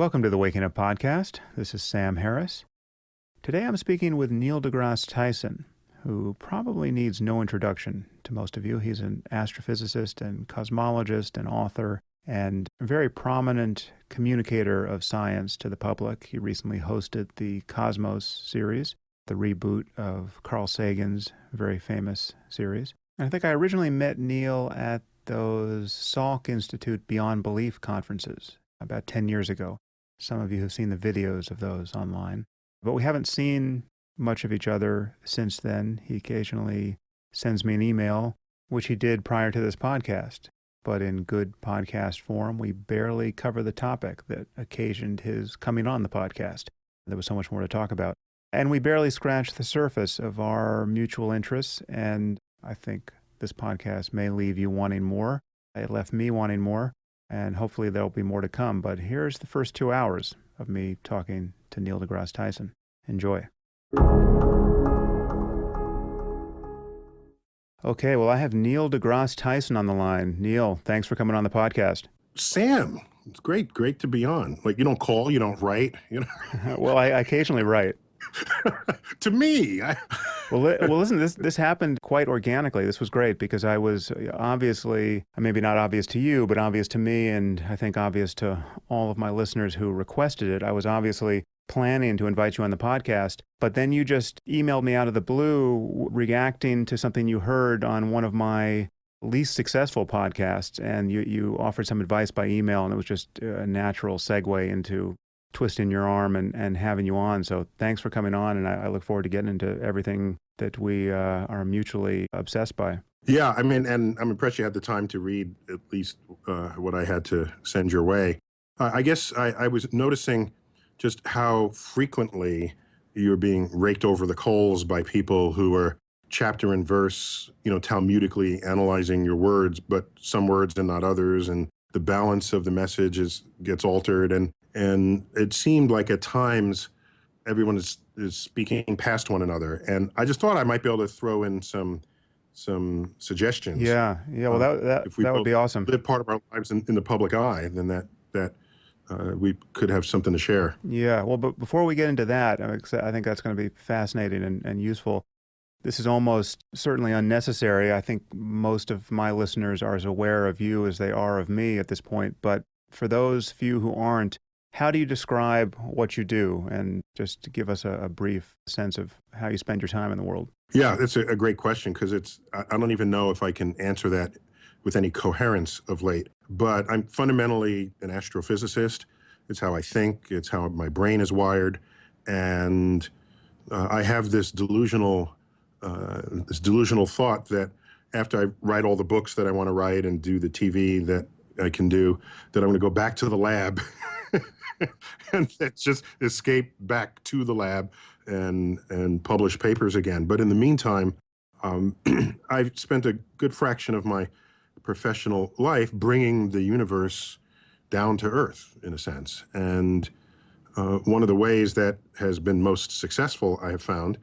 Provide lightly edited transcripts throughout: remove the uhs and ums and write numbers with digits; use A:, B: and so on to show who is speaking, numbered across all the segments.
A: Welcome to the Waking Up Podcast. This is Sam Harris. Today I'm speaking with Neil deGrasse Tyson, who probably needs no introduction to most of you. He's an astrophysicist and cosmologist and author and a very prominent communicator of science to the public. He recently hosted the Cosmos series, the reboot of Carl Sagan's very famous series. And I think I originally met Neil at those Salk Institute Beyond Belief conferences about 10 years ago. Some of you have seen the videos of those online. But we haven't seen much of each other since then. He occasionally sends me an email, which he did prior to this podcast. But in good podcast form, we barely cover the topic that occasioned his coming on the podcast. There was so much more to talk about. And we barely scratched the surface of our mutual interests. And I think this podcast may leave you wanting more. It left me wanting more. And hopefully there'll be more to come. But here's the first 2 hours of me talking to Neil deGrasse Tyson. Enjoy. Okay, well, I have Neil deGrasse Tyson on the line. Neil, thanks for coming on the podcast.
B: Sam, it's great to be on. Like, you don't call, you don't write, you know.
A: Well, I occasionally write.
B: To me.
A: Well, listen, this happened quite organically. This was great because I was obviously, maybe not obvious to you, but obvious to me, and I think obvious to all of my listeners who requested it. I was obviously planning to invite you on the podcast, but then you just emailed me out of the blue reacting to something you heard on one of my least successful podcasts, and you offered some advice by email, and it was just a natural segue into twisting your arm and having you on. So thanks for coming on, and I look forward to getting into everything that we are mutually obsessed by.
B: Yeah, I mean, and I'm impressed you had the time to read at least what I had to send your way. I guess I was noticing just how frequently you're being raked over the coals by people who are chapter and verse, talmudically analyzing your words, but some words and not others, and the balance of the message gets altered. And it seemed like at times everyone is speaking past one another. And I just thought I might be able to throw in some suggestions.
A: Yeah. Well, that would be awesome.
B: Live part of our lives in the public eye, then that we could have something to share.
A: Yeah. Well, but before we get into that, I think that's going to be fascinating and useful. This is almost certainly unnecessary. I think most of my listeners are as aware of you as they are of me at this point. But for those few who aren't, how do you describe what you do? And just to give us a brief sense of how you spend your time in the world.
B: Yeah, that's a great question because I don't even know if I can answer that with any coherence of late. But I'm fundamentally an astrophysicist. It's how I think. It's how my brain is wired. And I have this delusional thought that after I write all the books that I want to write and do the TV that I can do, that I'm going to go back to the lab and just escape back to the lab and publish papers again. But in the meantime, I've spent a good fraction of my professional life bringing the universe down to earth, in a sense. And one of the ways that has been most successful, I have found,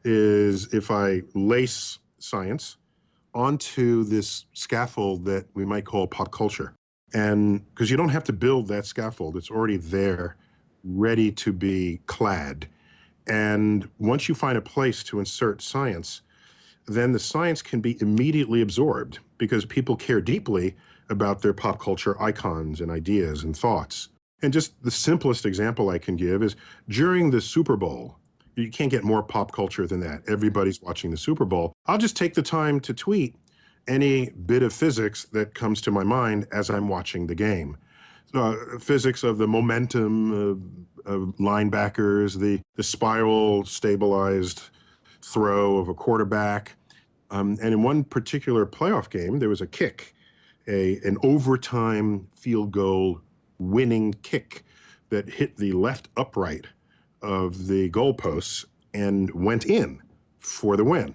B: is if I lace science onto this scaffold that we might call pop culture. And because you don't have to build that scaffold, it's already there, ready to be clad. And once you find a place to insert science, then the science can be immediately absorbed because people care deeply about their pop culture icons and ideas and thoughts. And just the simplest example I can give is during the Super Bowl. You can't get more pop culture than that. Everybody's watching the Super Bowl. I'll just take the time to tweet any bit of physics that comes to my mind as I'm watching the game. Physics of the momentum of linebackers, the spiral stabilized throw of a quarterback. And in one particular playoff game, there was a kick, an overtime field goal winning kick that hit the left upright of the goalposts and went in for the win.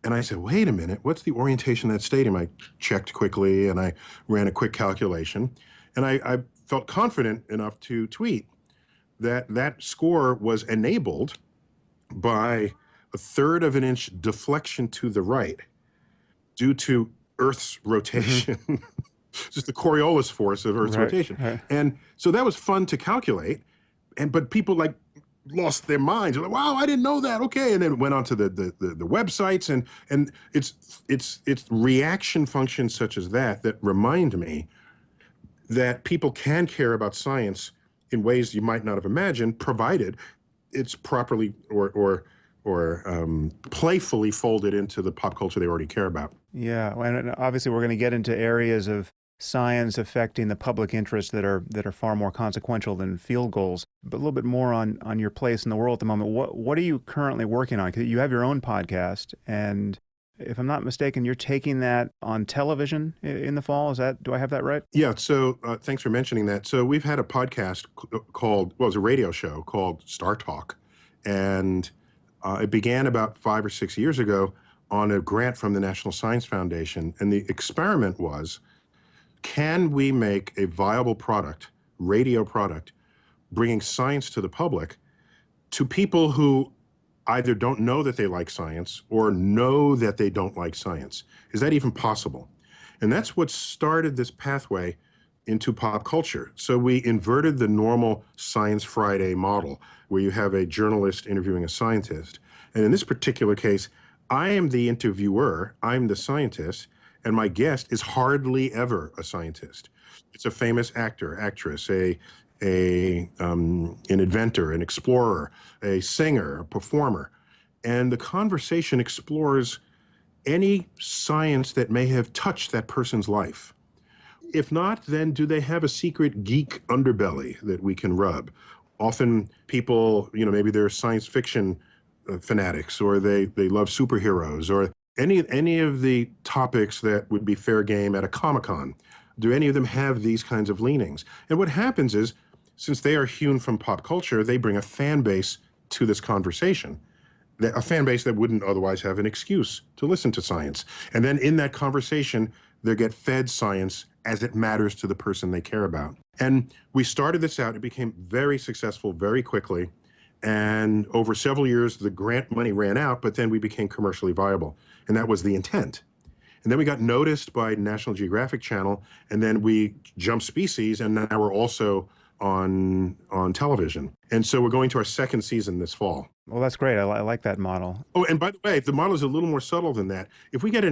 B: And I said, wait a minute, what's the orientation of that stadium? I checked quickly and I ran a quick calculation. And I felt confident enough to tweet that score was enabled by a third of an inch deflection to the right due to Earth's rotation just the Coriolis force of Earth's
A: Right,
B: rotation.
A: right.
B: And so that was fun to calculate. But people like lost their minds. They're like, wow, I didn't know that. Okay. And then went on to the websites, and it's reaction functions such as that remind me that people can care about science in ways you might not have imagined, provided it's properly or playfully folded into the pop culture they already care about.
A: Yeah, and obviously we're going to get into areas of science affecting the public interest that are far more consequential than field goals. But a little bit more on your place in the world at the moment. What are you currently working on? 'Cause you have your own podcast, and if I'm not mistaken, you're taking that on television in the fall. Do I have that right?
B: Yeah, so thanks for mentioning that. So we've had a podcast called, well, it was a radio show called StarTalk, and it began about 5 or 6 years ago on a grant from the National Science Foundation. And the experiment was, can we make a viable product, radio product, bringing science to the public, to people who either don't know that they like science or know that they don't like science? Is that even possible? And that's what started this pathway into pop culture. So we inverted the normal Science Friday model, where you have a journalist interviewing a scientist. And in this particular case, I am the interviewer, I'm the scientist, and my guest is hardly ever a scientist. It's a famous actor, actress, an inventor, an explorer, a singer, a performer. And the conversation explores any science that may have touched that person's life. If not, then do they have a secret geek underbelly that we can rub? Often people, maybe they're science fiction fanatics, or they love superheroes, or any of the topics that would be fair game at a Comic-Con. Do any of them have these kinds of leanings? And what happens is, since they are hewn from pop culture, they bring a fan base to this conversation. A fan base that wouldn't otherwise have an excuse to listen to science. And then in that conversation, they get fed science as it matters to the person they care about. And we started this out. It became very successful very quickly. And over several years, the grant money ran out, but then we became commercially viable. And that was the intent. And then we got noticed by National Geographic Channel, and then we jumped species, and now we're also on television. And so we're going to our second season this fall.
A: Well, that's great. I like that model.
B: Oh, and by the way, the model is a little more subtle than that. If we get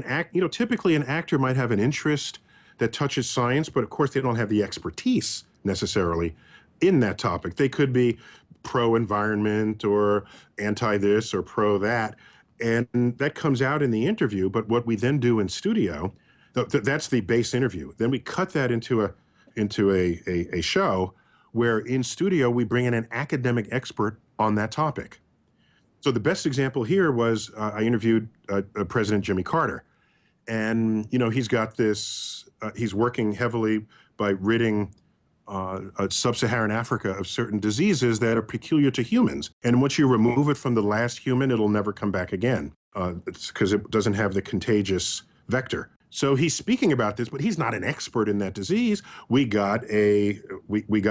B: typically an actor might have an interest that touches science, but of course they don't have the expertise necessarily in that topic. They could be pro-environment or anti-this or pro-that, and that comes out in the interview. But what we then do in studio, that's the base interview. Then we cut that into a show where in studio we bring in an academic expert on that topic. So the best example here was I interviewed President Jimmy Carter, and he's got this. He's working heavily by ridding sub-Saharan Africa of certain diseases that are peculiar to humans. And once you remove it from the last human, it'll never come back again because it doesn't have the contagious vector. So he's speaking about this, but he's not an expert in that disease. We got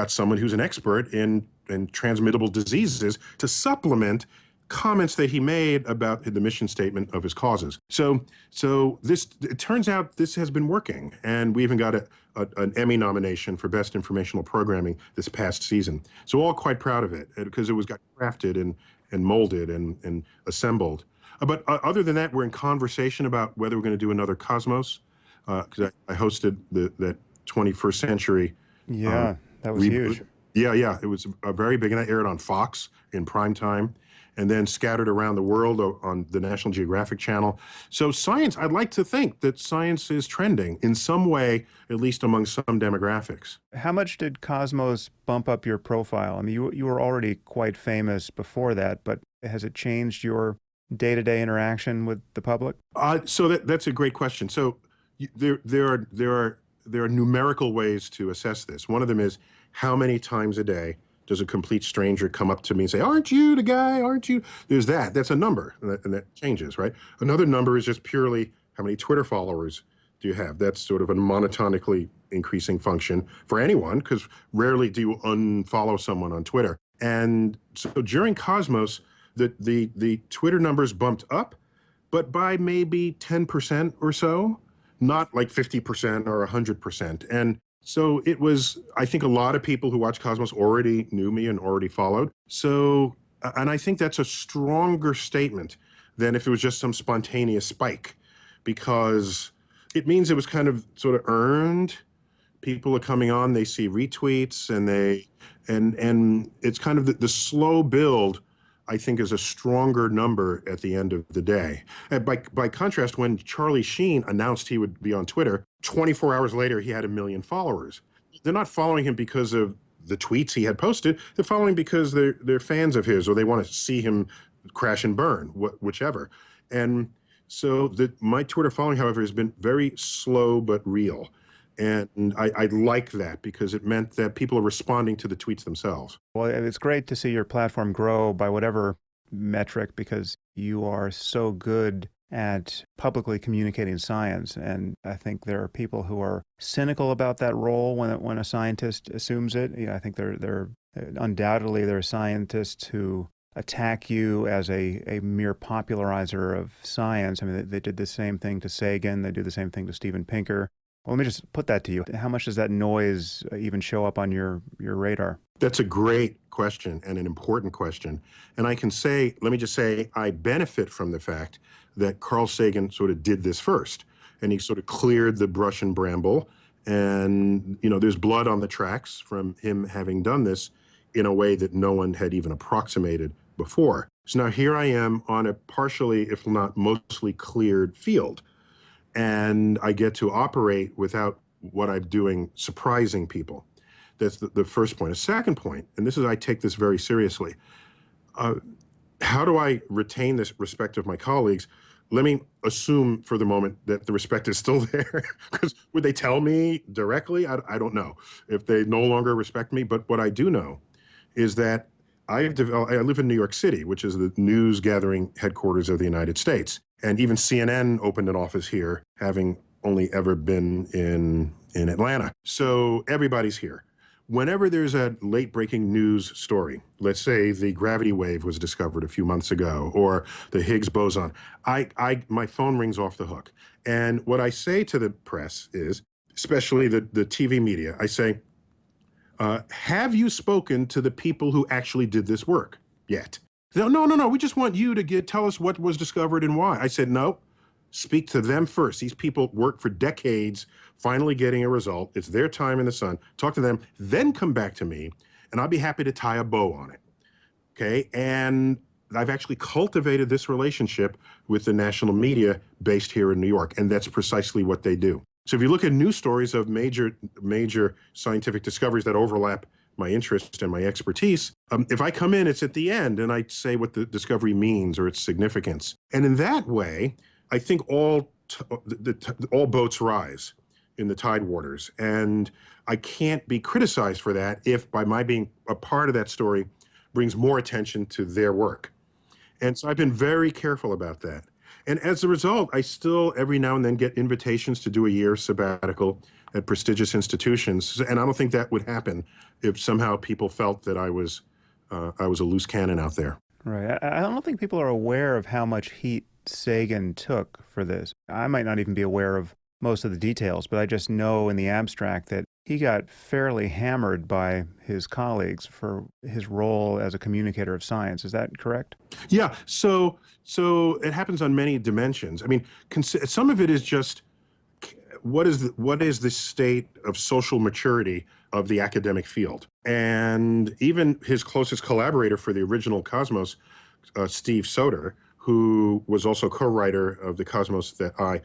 B: someone who's an expert in transmittable diseases to supplement comments that he made about the mission statement of his causes. So it turns out this has been working, and we even got an Emmy nomination for Best Informational Programming this past season. So all quite proud of it because it got crafted and molded and assembled. But other than that, we're in conversation about whether we're going to do another Cosmos, because I hosted that 21st century.
A: Yeah, that was huge.
B: Yeah, it was very big, and I aired on Fox in prime time, and then scattered around the world on the National Geographic Channel. So science, I'd like to think that science is trending in some way, at least among some demographics.
A: How much did Cosmos bump up your profile? I mean, you were already quite famous before that, but has it changed your day-to-day interaction with the public?
B: So that's a great question. So there are numerical ways to assess this. One of them is, how many times a day does a complete stranger come up to me and say, "Aren't you the guy? Aren't you?" There's that. That's a number, and that changes, right? Another number is just purely how many Twitter followers do you have. That's sort of a monotonically increasing function for anyone, because rarely do you unfollow someone on Twitter. And so during Cosmos, the Twitter numbers bumped up, but by maybe 10% or so. not like 50% or 100%. And so it was, I think a lot of people who watch Cosmos already knew me and already followed. So, and I think that's a stronger statement than if it was just some spontaneous spike, because it means it was kind of sort of earned. People are coming on, they see retweets, and it's kind of the slow build, I think, is a stronger number at the end of the day. And by contrast, when Charlie Sheen announced he would be on Twitter, 24 hours later, he had 1 million followers. They're not following him because of the tweets he had posted. They're following because they're fans of his, or they want to see him crash and burn, whichever. And so my Twitter following, however, has been very slow but real. And I like that because it meant that people are responding to the tweets themselves.
A: Well, it's great to see your platform grow by whatever metric, because you are so good at publicly communicating science. And I think there are people who are cynical about that role when a scientist assumes it. You know, I think there undoubtedly there are scientists who attack you as a mere popularizer of science. I mean, they did the same thing to Sagan. They do the same thing to Steven Pinker. Well, let me just put that to you. How much does that noise even show up on your radar?
B: That's a great question and an important question. And I can say, let me just say, I benefit from the fact that Carl Sagan sort of did this first. And he sort of cleared the brush and bramble. And, you know, there's blood on the tracks from him having done this in a way that no one had even approximated before. So now here I am on a partially, if not mostly cleared field. And I get to operate without what I'm doing surprising people. That's the first point. A second point, and this is, I take this very seriously. How do I retain this respect of my colleagues? Let me assume for the moment that the respect is still there, because would they tell me directly? I don't know if they no longer respect me. But what I do know is that I live in New York City, which is the news gathering headquarters of the United States. And even CNN opened an office here, having only ever been in Atlanta. So everybody's here. Whenever there's a late-breaking news story, let's say the gravity wave was discovered a few months ago, or the Higgs boson, my phone rings off the hook. And what I say to the press is, especially the TV media, I say, have you spoken to the people who actually did this work yet? No, we just want you to tell us what was discovered and why. I said, no, speak to them first. These people worked for decades, finally getting a result. It's their time in the sun. Talk to them, then come back to me, and I'll be happy to tie a bow on it, okay? And I've actually cultivated this relationship with the national media based here in New York, and that's precisely what they do. So if you look at news stories of major scientific discoveries that overlap my interest and my expertise, if I come in, it's at the end, and I say what the discovery means or its significance. And in that way, I think all boats rise in the tide waters. And I can't be criticized for that if, by my being a part of that story, brings more attention to their work. And so I've been very careful about that. And as a result, I still every now and then get invitations to do a year sabbatical at prestigious institutions. And I don't think that would happen if somehow people felt that I was a loose cannon out there.
A: Right. I don't think people are aware of how much heat Sagan took for this. I might not even be aware of most of the details, but I just know in the abstract that he got fairly hammered by his colleagues for his role as a communicator of science. Is that correct?
B: Yeah. So it happens on many dimensions. I mean, some of it is just what is the state of social maturity of the academic field. And even his closest collaborator for the original Cosmos, Steve Soter, who was also co-writer of the Cosmos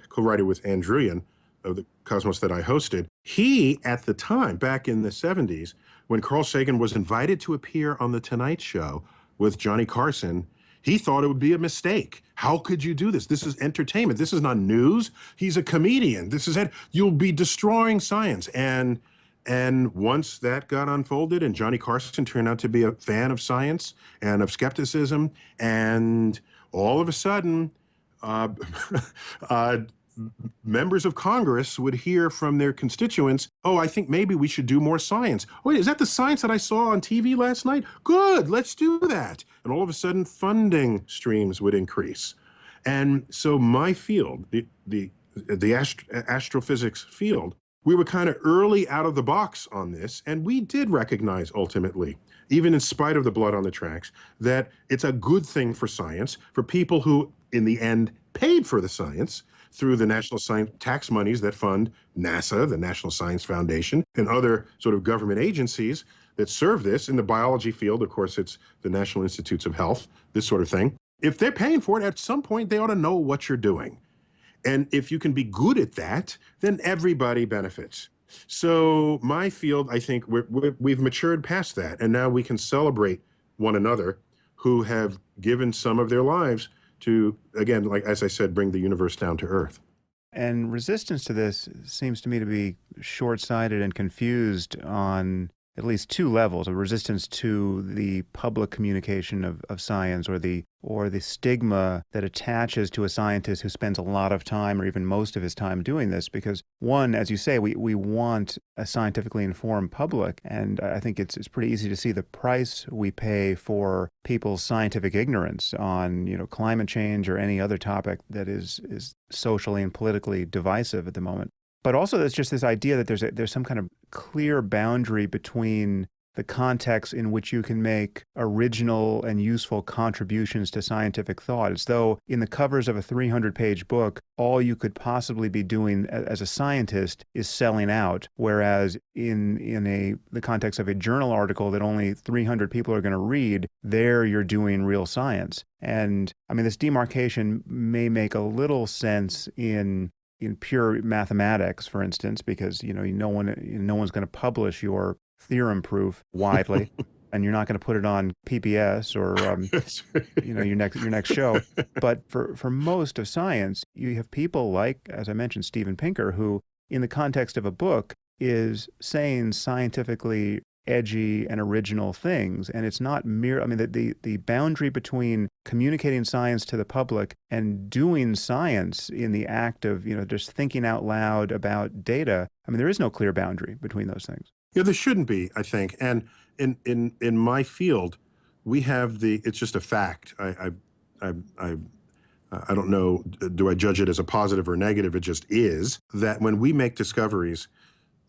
B: co-writer with Ann Druyan of the Cosmos that I hosted. He, at the time, back in the 70s, when Carl Sagan was invited to appear on The Tonight Show with Johnny Carson, he thought it would be a mistake. How could you do this? This is entertainment. This is not news. He's a comedian. You'll be destroying science. And once that got unfolded and Johnny Carson turned out to be a fan of science and of skepticism, and all of a sudden, members of Congress would hear from their constituents, oh, I think maybe we should do more science. Wait, is that the science that I saw on TV last night? Good, let's do that. And all of a sudden, funding streams would increase. And so my field, the the astrophysics field, we were kind of early out of the box on this, and we did recognize ultimately, even in spite of the blood on the tracks, that it's a good thing for science, for people who, in the end, paid for the science through the national science tax monies that fund NASA, the National Science Foundation, and other sort of government agencies that serve this. In the biology field, of course, it's the National Institutes of Health, this sort of thing. If they're paying for it, at some point, they ought to know what you're doing. And if you can be good at that, then everybody benefits. So my field, I think we've matured past that. And now we can celebrate one another who have given some of their lives to, again, like as I said, bring the universe down to earth.
A: And resistance to this seems to me to be short-sighted and confused on at least two levels: a resistance to the public communication of science, or the stigma that attaches to a scientist who spends a lot of time or even most of his time doing this. Because one, as you say, we want a scientifically informed public, and I think it's pretty easy to see the price we pay for people's scientific ignorance on, climate change or any other topic that is socially and politically divisive at the moment. But also there's just this idea that there's some kind of clear boundary between the context in which you can make original and useful contributions to scientific thought. It's though in the covers of a 300-page book, all you could possibly be doing as a scientist is selling out, whereas in the context of a journal article that only 300 people are going to read, there you're doing real science. And I mean, this demarcation may make a little sense in pure mathematics, for instance, because no one's going to publish your theorem proof widely, and you're not going to put it on PBS or your next show. But for most of science, you have people like, as I mentioned, Steven Pinker, who, in the context of a book, is saying scientifically edgy and original things. And it's not mere, I mean, the boundary between communicating science to the public and doing science in the act of, just thinking out loud about data, I mean, there is no clear boundary between those things.
B: Yeah, there shouldn't be, I think. And in my field, we have it's just a fact. I don't know, do I judge it as a positive or negative? It just is that when we make discoveries,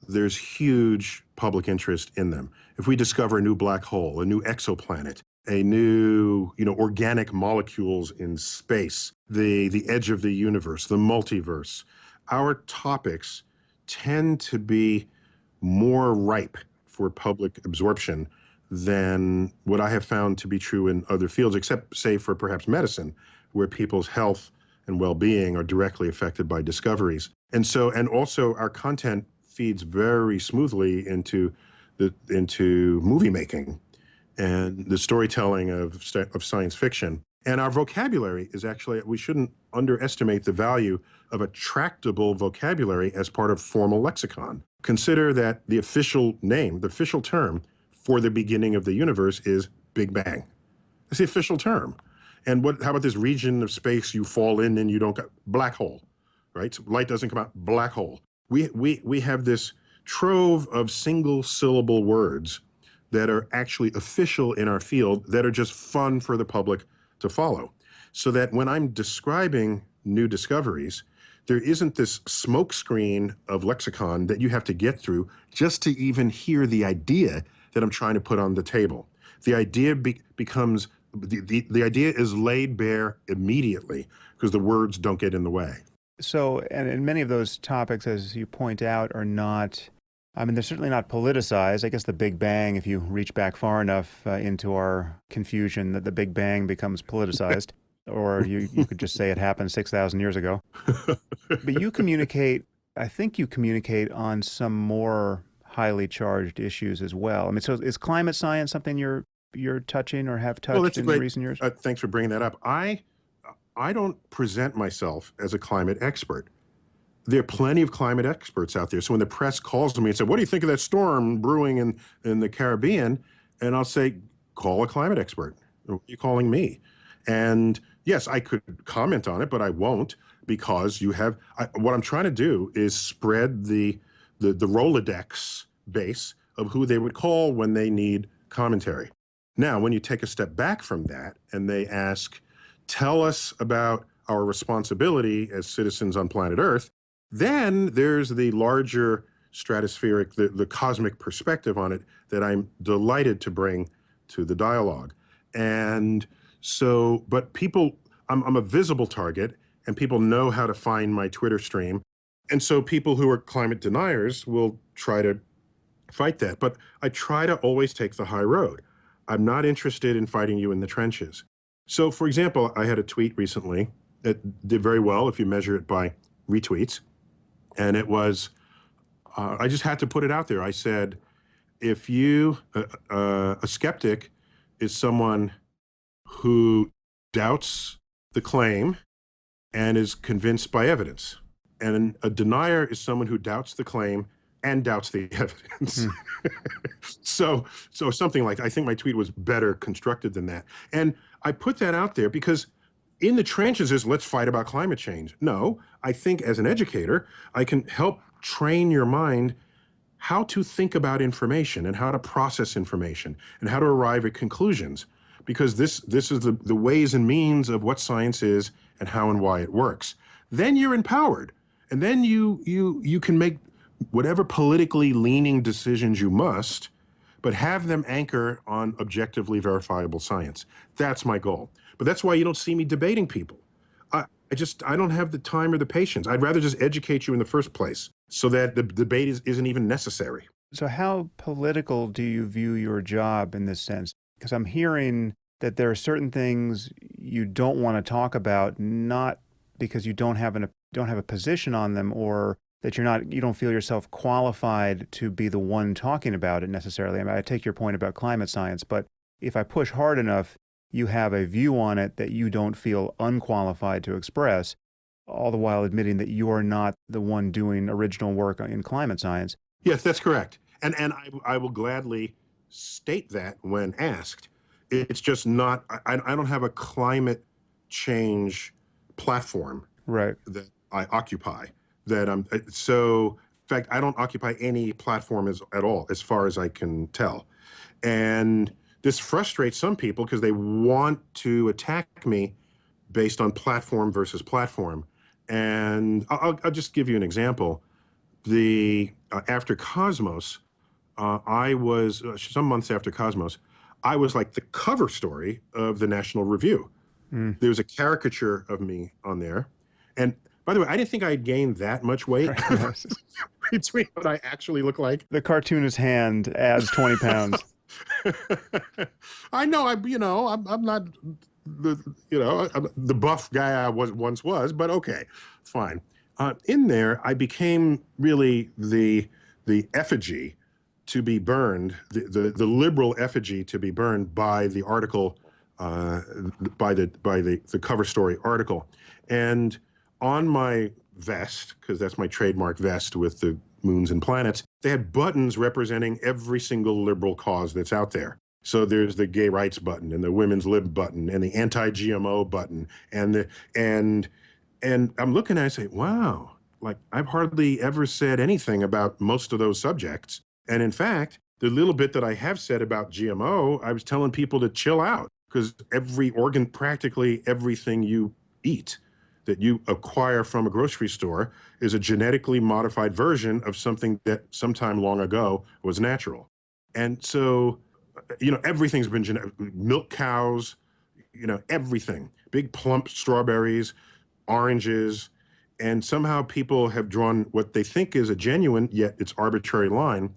B: there's huge public interest in them. If we discover a new black hole, a new exoplanet, a new, organic molecules in space, the edge of the universe, the multiverse, our topics tend to be more ripe for public absorption than what I have found to be true in other fields, except, say, for perhaps medicine, where people's health and well-being are directly affected by discoveries. And also our content feeds very smoothly into movie making and the storytelling of science fiction. And our vocabulary is actually, we shouldn't underestimate the value of a tractable vocabulary as part of formal lexicon. Consider that the official name, the official term for the beginning of the universe is Big Bang. That's the official term. And how about this region of space you fall in and you don't get black hole, right? So light doesn't come out, black hole. We have this trove of single syllable words that are actually official in our field that are just fun for the public to follow. So that when I'm describing new discoveries, there isn't this smokescreen of lexicon that you have to get through just to even hear the idea that I'm trying to put on the table. The idea becomes, the idea is laid bare immediately because the words don't get in the way.
A: So, and many of those topics, as you point out, are not, I mean, they're certainly not politicized. I guess the Big Bang, if you reach back far enough into our confusion, that the Big Bang becomes politicized. Or you could just say it happened 6,000 years ago. But you communicate, I think you communicate on some more highly charged issues as well. I mean, so is climate science something you're touching or have touched in recent years?
B: Thanks for bringing that up. I don't present myself as a climate expert. There are plenty of climate experts out there. So when the press calls me and says, what do you think of that storm brewing in the Caribbean? And I'll say, call a climate expert. What are you calling me? And yes, I could comment on it, but I won't, because what I'm trying to do is spread the Rolodex base of who they would call when they need commentary. Now, when you take a step back from that and they ask, tell us about our responsibility as citizens on planet Earth, Then there's the larger stratospheric, the cosmic perspective on it that I'm delighted to bring to the dialogue. And so, but people, I'm a visible target, and people know how to find my Twitter stream. And so people who are climate deniers will try to fight that. But I try to always take the high road. I'm not interested in fighting you in the trenches. So, for example, I had a tweet recently that did very well if you measure it by retweets. And it was, I just had to put it out there. I said, if you, a skeptic is someone who doubts the claim and is convinced by evidence. And a denier is someone who doubts the claim and doubts the evidence. So something like, I think my tweet was better constructed than that. And I put that out there because in the trenches is let's fight about climate change. No, I think as an educator, I can help train your mind how to think about information and how to process information and how to arrive at conclusions. Because this is the ways and means of what science is and how and why it works. Then you're empowered. And then you can make whatever politically leaning decisions you must, but have them anchor on objectively verifiable science. That's my goal. But that's why you don't see me debating people. I don't have the time or the patience. I'd rather just educate you in the first place so that the debate isn't even necessary.
A: So how political do you view your job in this sense? Because I'm hearing that there are certain things you don't want to talk about, not because you don't have a position on them, or that you don't feel yourself qualified to be the one talking about it necessarily. I mean, I take your point about climate science, but if I push hard enough, you have a view on it that you don't feel unqualified to express, all the while admitting that you're not the one doing original work in climate science.
B: Yes, that's correct. And I will gladly state that when asked. It's just not, I don't have a climate change platform
A: Right.
B: that I occupy. So, in fact, I don't occupy any platform at all, as far as I can tell. And this frustrates some people because they want to attack me based on platform versus platform. And I'll just give you an example. After Cosmos, I was, some months after Cosmos, I was like the cover story of the National Review. There was a caricature of me on there. And by the way, I didn't think I'd gained that much weight between what I actually look like.
A: The cartoonist's hand adds 20 pounds.
B: I know, I'm not the buff guy I once was, but okay, fine. In there, I became really the effigy to be burned, the liberal effigy to be burned by the article, by the cover story article. And on my vest, because that's my trademark vest with the moons and planets, they had buttons representing every single liberal cause that's out there. So there's the gay rights button and the women's lib button and the anti-GMO button and I'm looking at it and say, wow, like I've hardly ever said anything about most of those subjects. And in fact, the little bit that I have said about GMO, I was telling people to chill out because practically everything you eat that you acquire from a grocery store is a genetically modified version of something that sometime long ago was natural. And so, everything's been genetic, milk cows, everything, big plump strawberries, oranges, and somehow people have drawn what they think is a genuine, yet it's arbitrary line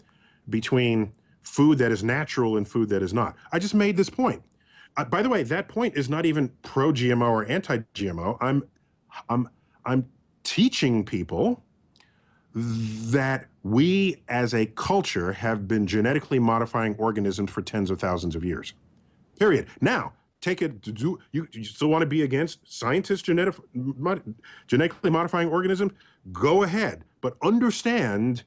B: between food that is natural and food that is not. I just made this point. By the way, that point is not even pro-GMO or anti-GMO. I'm teaching people that we as a culture have been genetically modifying organisms for tens of thousands of years, period. Now, take it to do, you still want to be against scientists genetically modifying organisms? Go ahead, but understand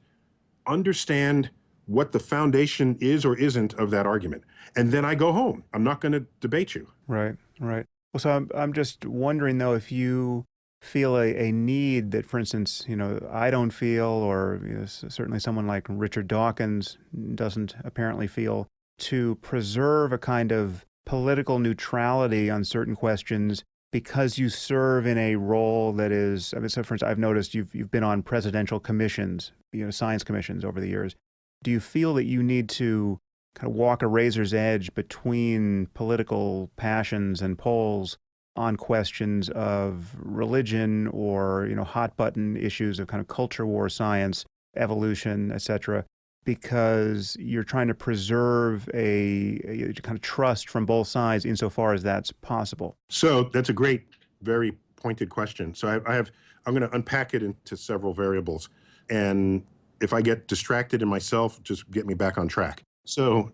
B: what the foundation is or isn't of that argument. And then I go home. I'm not going to debate you.
A: Right. Well, so I'm just wondering though, if you feel a need that, for instance, I don't feel, or certainly someone like Richard Dawkins doesn't apparently feel, to preserve a kind of political neutrality on certain questions because you serve in a role that is, I mean, so for instance, I've noticed you've been on presidential commissions, science commissions over the years. Do you feel that you need to kind of walk a razor's edge between political passions and poles on questions of religion or, hot button issues of kind of culture war science, evolution, et cetera, because you're trying to preserve a kind of trust from both sides insofar as that's possible?
B: So that's a great, very pointed question. So I'm going to unpack it into several variables. And if I get distracted in myself, just get me back on track. So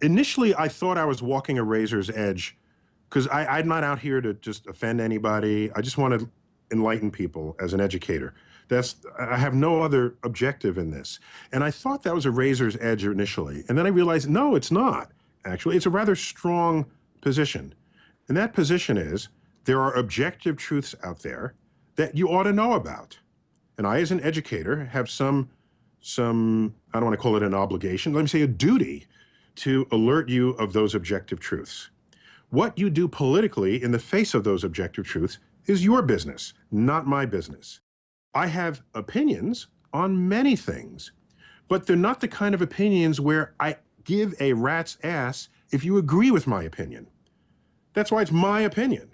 B: initially I thought I was walking a razor's edge because I'm not out here to just offend anybody. I just want to enlighten people as an educator. I have no other objective in this. And I thought that was a razor's edge initially. And then I realized, no, it's not. Actually, it's a rather strong position. And that position is there are objective truths out there that you ought to know about. And I, as an educator, have some, I don't want to call it an obligation, let me say a duty to alert you of those objective truths. What you do politically in the face of those objective truths is your business, not my business. I have opinions on many things, but they're not the kind of opinions where I give a rat's ass if you agree with my opinion. That's why it's my opinion.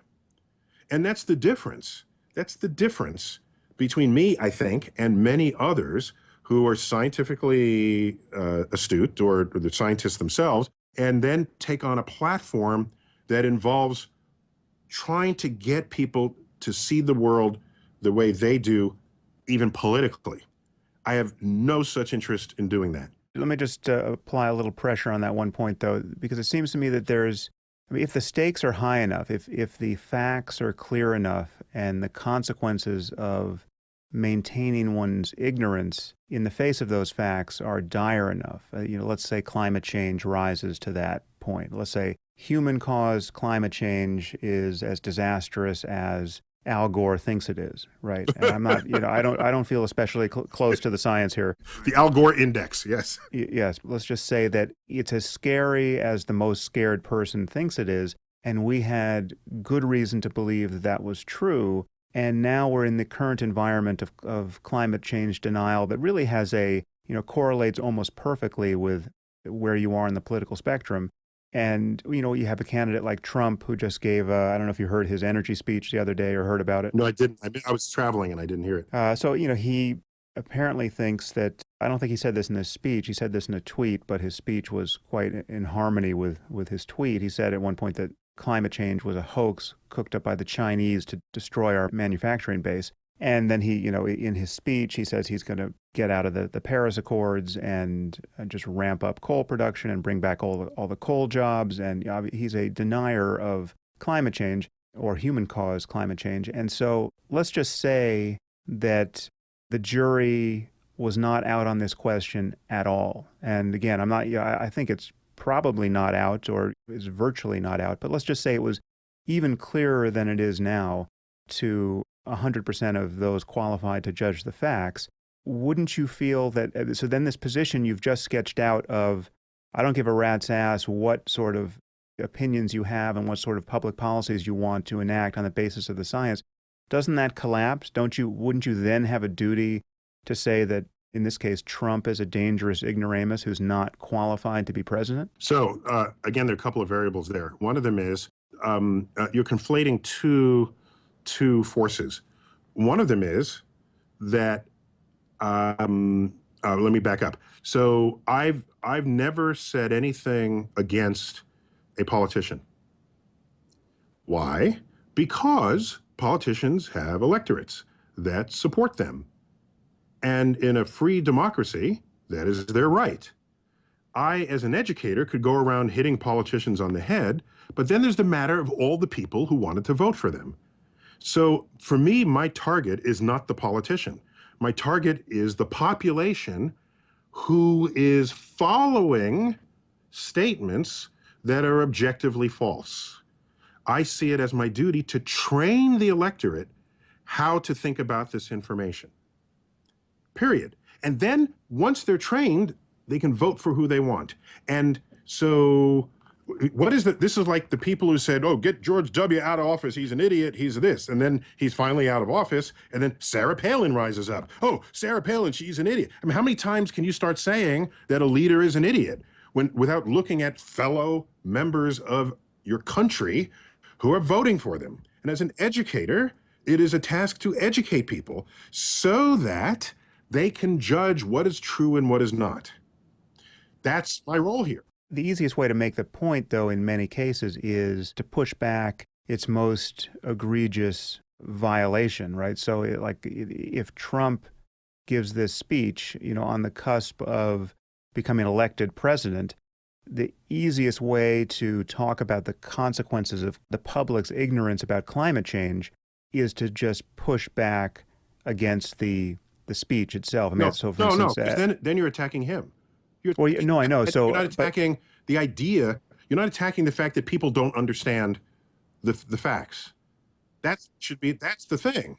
B: And that's the difference. That's the difference between me, I think, and many others who are scientifically astute or the scientists themselves, and then take on a platform that involves trying to get people to see the world the way they do, even politically. I have no such interest in doing that.
A: Let me just apply a little pressure on that one point, though, because it seems to me that if the stakes are high enough, if the facts are clear enough, and the consequences of maintaining one's ignorance in the face of those facts are dire enough, let's say climate change rises to that point. Let's say human-caused climate change is as disastrous as Al Gore thinks it is, right? And I'm not, I don't feel especially close to the science here.
B: The Al Gore index, yes.
A: Yes, let's just say that it's as scary as the most scared person thinks it is, and we had good reason to believe that that was true, and now we're in the current environment of climate change denial that really has correlates almost perfectly with where you are in the political spectrum. And, you have a candidate like Trump who just gave, I don't know if you heard his energy speech the other day or heard about it.
B: No, I didn't. I was traveling and I didn't hear it.
A: So, he apparently thinks that, I don't think he said this in his speech, he said this in a tweet, but his speech was quite in harmony with his tweet. He said at one point that climate change was a hoax cooked up by the Chinese to destroy our manufacturing base. And then he, in his speech, he says he's going to get out of the Paris Accords and just ramp up coal production and bring back all the coal jobs. And he's a denier of climate change or human-caused climate change. And so let's just say that the jury was not out on this question at all. And again, I think it's probably not out or is virtually not out, but let's just say it was even clearer than it is now to 100% of those qualified to judge the facts. Wouldn't you feel that, so then this position you've just sketched out of, I don't give a rat's ass what sort of opinions you have and what sort of public policies you want to enact on the basis of the science, doesn't that collapse? Wouldn't you then have a duty to say that, in this case, Trump is a dangerous ignoramus who's not qualified to be president?
B: So again, there are a couple of variables there. One of them is you're conflating two forces. One of them is that, let me back up. So I've never said anything against a politician. Why? Because politicians have electorates that support them. And in a free democracy, that is their right. I, as an educator, could go around hitting politicians on the head, but then there's the matter of all the people who wanted to vote for them. So for me, my target is not the politician. My target is the population who is following statements that are objectively false. I see it as my duty to train the electorate how to think about this information, period. And then once they're trained, they can vote for who they want. And so What is that? This is like the people who said, oh, get George W. out of office. He's an idiot. He's this. And then he's finally out of office. And then Sarah Palin rises up. Oh, Sarah Palin, she's an idiot. I mean, how many times can you start saying that a leader is an idiot without looking at fellow members of your country who are voting for them? And as an educator, it is a task to educate people so that they can judge what is true and what is not. That's my role here.
A: The easiest way to make the point, though, in many cases, is to push back its most egregious violation, right? So, if Trump gives this speech, on the cusp of becoming elected president, the easiest way to talk about the consequences of the public's ignorance about climate change is to just push back against the speech itself. I mean,
B: no, because then you're attacking him.
A: No, I know. So
B: you're not attacking the idea. You're not attacking the fact that people don't understand the facts. That's the thing.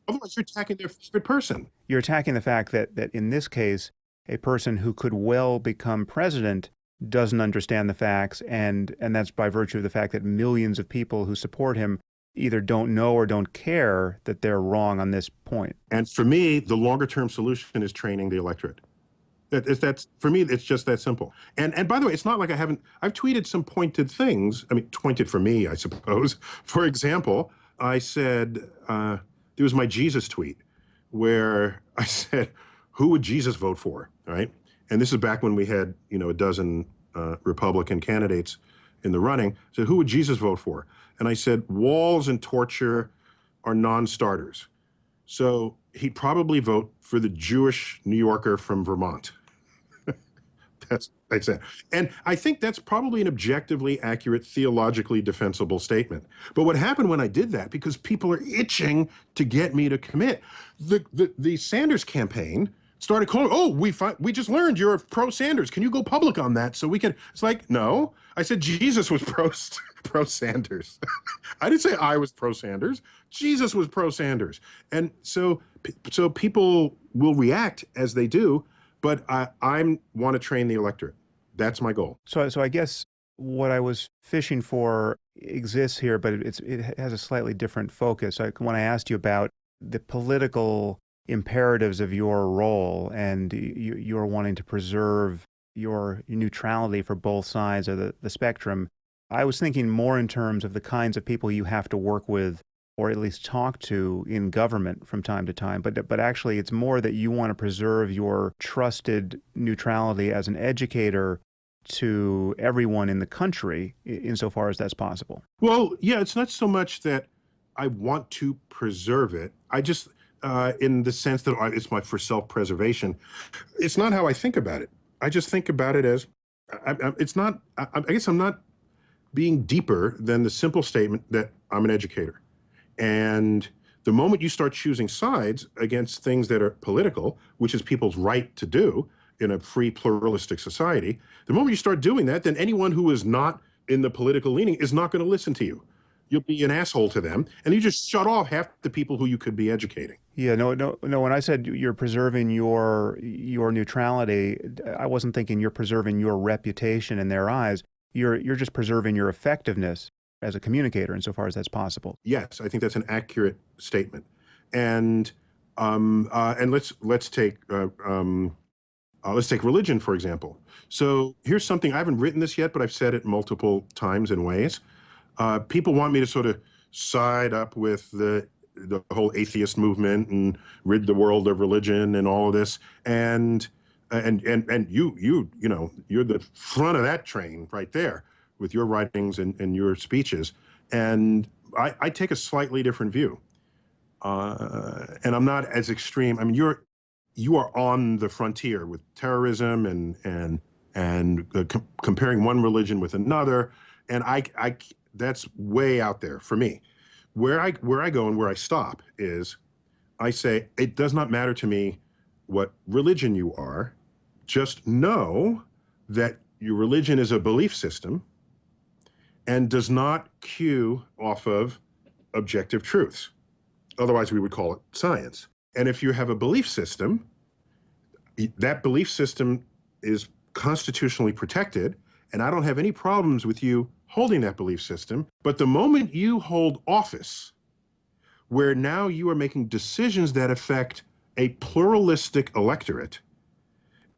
B: Otherwise, you're attacking their favorite person.
A: You're attacking the fact that in this case, a person who could well become president doesn't understand the facts, and that's by virtue of the fact that millions of people who support him either don't know or don't care that they're wrong on this point.
B: And for me, the longer-term solution is training the electorate. That's for me, it's just that simple. And by the way, it's not like I've tweeted some pointed things. I mean, pointed for me, I suppose. For example, I said, there was my Jesus tweet where I said, who would Jesus vote for, right? And this is back when we had, a dozen Republican candidates in the running. So who would Jesus vote for? And I said, walls and torture are non-starters. So he'd probably vote for the Jewish New Yorker from Vermont. That's it. And I think that's probably an objectively accurate, theologically defensible statement. But what happened when I did that, because people are itching to get me to commit, the Sanders campaign started calling, oh, we just learned you're pro-Sanders. Can you go public on that so we can? It's like, no. I said Jesus was pro-Sanders. I didn't say I was pro-Sanders. Jesus was pro-Sanders. And so people will react as they do, but I want to train the electorate. That's my goal.
A: So I guess what I was fishing for exists here, but it has a slightly different focus. When I asked you about the political imperatives of your role, and you're wanting to preserve your neutrality for both sides of the spectrum, I was thinking more in terms of the kinds of people you have to work with or at least talk to in government from time to time. But actually, it's more that you want to preserve your trusted neutrality as an educator to everyone in the country, insofar as that's possible.
B: Well, yeah, it's not so much that I want to preserve it. I just, in the sense that it's for self-preservation, it's not how I think about it. I just think about it as, it's not, I guess I'm not being deeper than the simple statement that I'm an educator. And the moment you start choosing sides against things that are political, which is people's right to do in a free pluralistic society, the moment you start doing that, then anyone who is not in the political leaning is not going to listen to you. You'll be an asshole to them, and you just shut off half the people who you could be educating.
A: Yeah, no. When I said you're preserving your neutrality, I wasn't thinking you're preserving your reputation in their eyes. You're just preserving your effectiveness as a communicator, insofar as that's possible.
B: Yes, I think that's an accurate statement. And let's take religion, for example. So here's something, I haven't written this yet, but I've said it multiple times in ways. People want me to sort of side up with the whole atheist movement and rid the world of religion and all of this. And you're the front of that train right there with your writings and your speeches. And I take a slightly different view. And I'm not as extreme. I mean, you are on the frontier with terrorism and comparing one religion with another. And that's way out there for me. Where I go and where I stop is I say, it does not matter to me what religion you are. Just know that your religion is a belief system and does not cue off of objective truths. Otherwise, we would call it science. And if you have a belief system, that belief system is constitutionally protected, And I don't have any problems with you holding that belief system. But the moment you hold office, where now you are making decisions that affect a pluralistic electorate,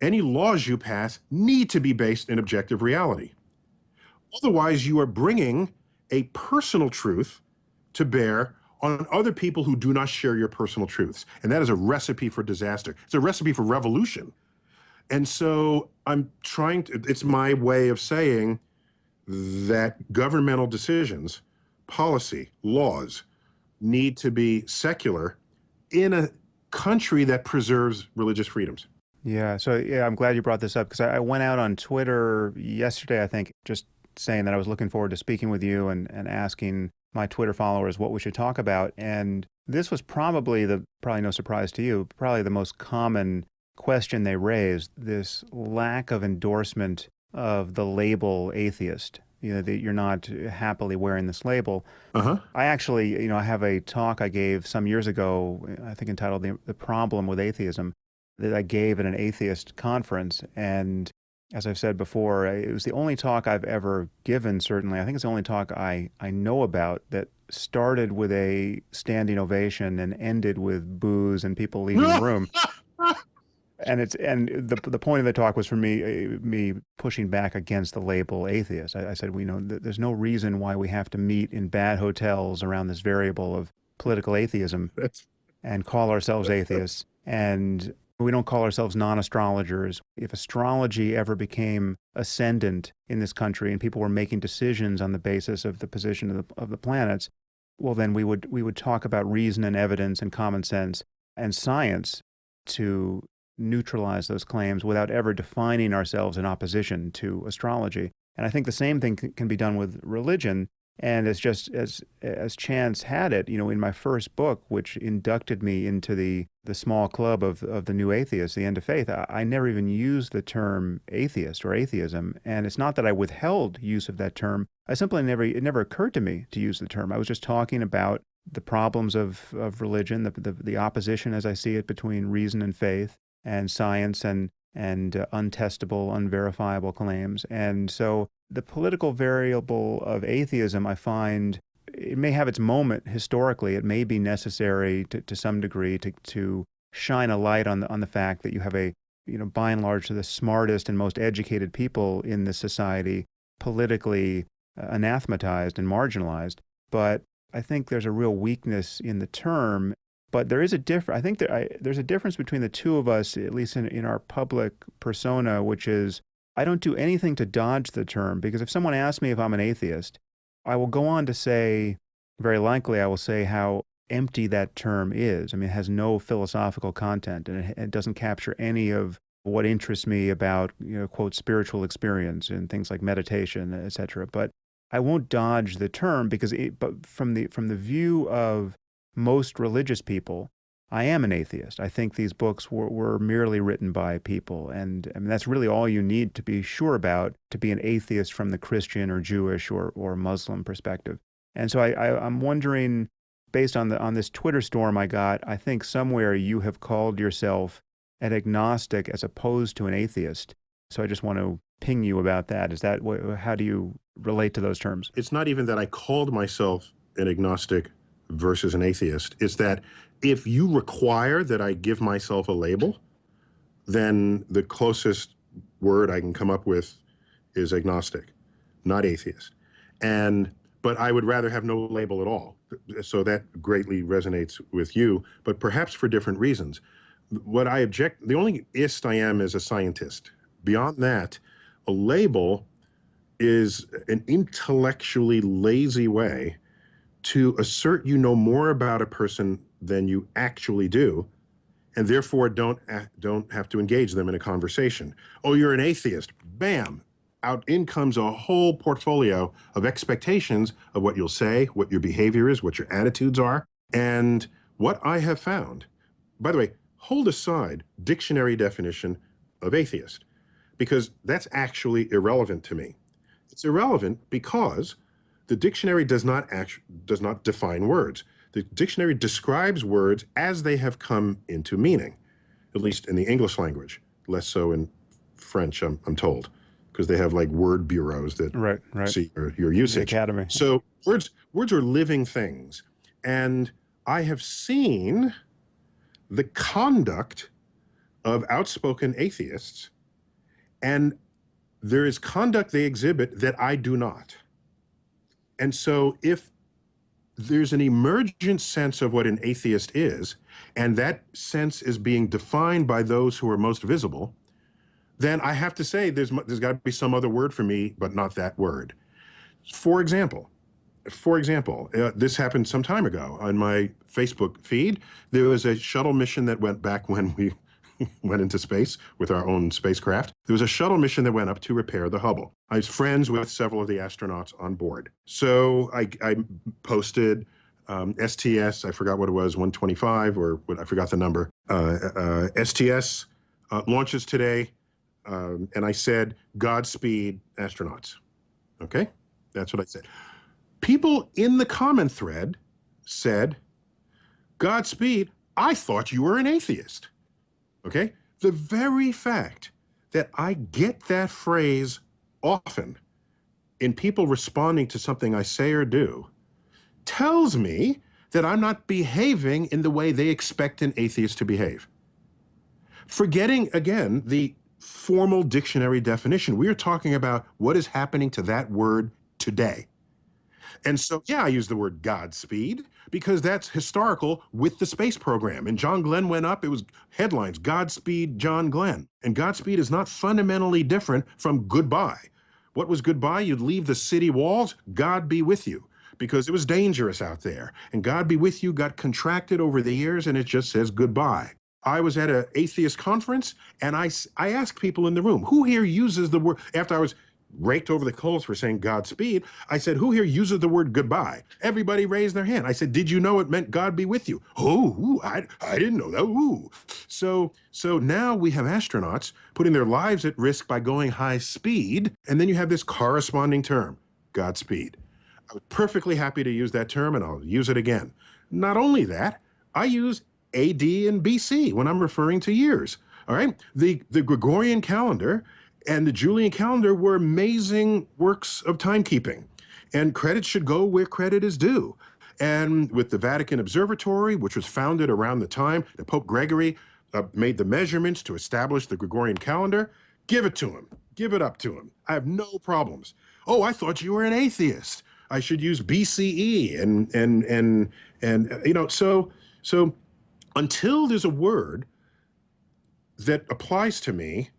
B: any laws you pass need to be based in objective reality. Otherwise, you are bringing a personal truth to bear on other people who do not share your personal truths. And that is a recipe for disaster. It's a recipe for revolution. And so I'm trying to, it's my way of saying that governmental decisions, policy, laws, need to be secular in a country that preserves religious freedoms.
A: Yeah, so yeah, I'm glad you brought this up because I went out on Twitter yesterday, I think, just saying that I was looking forward to speaking with you and asking my Twitter followers what we should talk about. And this was probably probably no surprise to you, probably the most common question they raised, this lack of endorsement of the label atheist. You know, that you're not happily wearing this label. I actually, I have a talk I gave some years ago, I think entitled The Problem with Atheism, that I gave at an atheist conference. And as I've said before, it was the only talk I've ever given, certainly. I think it's the only talk I know about that started with a standing ovation and ended with boos and people leaving the room. And the point of the talk was for me pushing back against the label atheist. I said, there's no reason why we have to meet in bad hotels around this variable of political atheism and call ourselves atheists. And we don't call ourselves non-astrologers. If astrology ever became ascendant in this country and people were making decisions on the basis of the position of the planets, well, then we would talk about reason and evidence and common sense and science to neutralize those claims without ever defining ourselves in opposition to astrology. And I think the same thing can be done with religion. And as chance had it, in my first book, which inducted me into the small club of the new atheists, the End of Faith, I never even used the term atheist or atheism. And it's not that I withheld use of that term. It never occurred to me to use the term. I was just talking about the problems of religion, the opposition as I see it between reason and faith, and science and untestable, unverifiable claims. And so the political variable of atheism, I find, it may have its moment historically. It may be necessary to some degree to shine a light on the fact that you have by and large, the smartest and most educated people in this society politically anathematized and marginalized. But I think there's a real weakness in the term. But there is I think there's a difference between the two of us, at least in our public persona, which is I don't do anything to dodge the term, because if someone asks me if I'm an atheist, I will go on to say, very likely I will say how empty that term is. I mean, it has no philosophical content, and it doesn't capture any of what interests me about, quote, spiritual experience and things like meditation, et cetera. But I won't dodge the term because but from the view of most religious people, I am an atheist. I think these books were merely written by people. And I mean, that's really all you need to be sure about to be an atheist from the Christian or Jewish or Muslim perspective. And so I'm wondering, based on this Twitter storm I got, I think somewhere you have called yourself an agnostic as opposed to an atheist. So I just want to ping you about that. How do you relate to those terms?
B: It's not even that I called myself an agnostic versus an atheist. It's that if you require that I give myself a label, then the closest word I can come up with is agnostic, not atheist. But I would rather have no label at all. So that greatly resonates with you, but perhaps for different reasons. The only ist I am is a scientist. Beyond that, a label is an intellectually lazy way to assert you know more about a person than you actually do, and therefore don't have to engage them in a conversation. Oh, you're an atheist. Bam! Out in comes a whole portfolio of expectations of what you'll say, what your behavior is, what your attitudes are. And what I have found, by the way, hold aside dictionary definition of atheist, because that's actually irrelevant to me. It's irrelevant because the dictionary does not define words. The dictionary describes words as they have come into meaning, at least in the English language, less so in French, I'm told, because they have like word bureaus that
A: Right.
B: see your
A: The
B: usage.
A: academy.
B: So words are living things. And I have seen the conduct of outspoken atheists, and there is conduct they exhibit that I do not. And so if there's an emergent sense of what an atheist is, and that sense is being defined by those who are most visible, then I have to say there's got to be some other word for me, but not that word. For example, this happened some time ago on my Facebook feed. There was a shuttle mission that went back when we went into space with our own spacecraft. There was a shuttle mission that went up to repair the Hubble. I was friends with several of the astronauts on board. So I posted STS, I forgot what it was, 125, or what, I forgot the number. STS launches today, and I said, Godspeed, astronauts. Okay? That's what I said. People in the comment thread said, Godspeed, I thought you were an atheist. Okay? The very fact that I get that phrase often in people responding to something I say or do tells me that I'm not behaving in the way they expect an atheist to behave. Forgetting, again, the formal dictionary definition, we are talking about what is happening to that word today. And so, yeah, I use the word Godspeed because that's historical with the space program. And John Glenn went up, it was headlines, Godspeed John Glenn. And Godspeed is not fundamentally different from goodbye. What was goodbye? You'd leave the city walls, God be with you, because it was dangerous out there. And God be with you got contracted over the years, and it just says goodbye. I was at an atheist conference, and I asked people in the room, who here uses the word, after I was raked over the coals for saying Godspeed, I said, who here uses the word goodbye? Everybody raised their hand. I said, did you know it meant God be with you? Oh, I didn't know that. Ooh. So now we have astronauts putting their lives at risk by going high speed, and then you have this corresponding term, Godspeed. I was perfectly happy to use that term, and I'll use it again. Not only that, I use AD and BC when I'm referring to years. All right? The Gregorian calendar and the Julian calendar were amazing works of timekeeping. And credit should go where credit is due. And with the Vatican Observatory, which was founded around the time that Pope Gregory made the measurements to establish the Gregorian calendar, give it to him. Give it up to him. I have no problems. Oh, I thought you were an atheist. I should use BCE and you know, so until there's a word that applies to me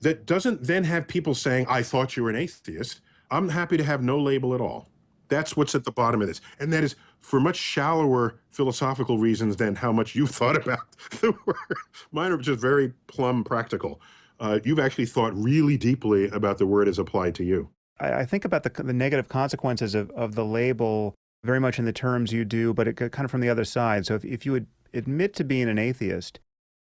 B: that doesn't then have people saying, I thought you were an atheist, I'm happy to have no label at all. That's what's at the bottom of this. And that is for much shallower philosophical reasons than how much you've thought about the word. Mine are just very plumb practical. You've actually thought really deeply about the word as applied to you.
A: I think about the negative consequences of the label very much in the terms you do, but it kind of from the other side. So if you would admit to being an atheist,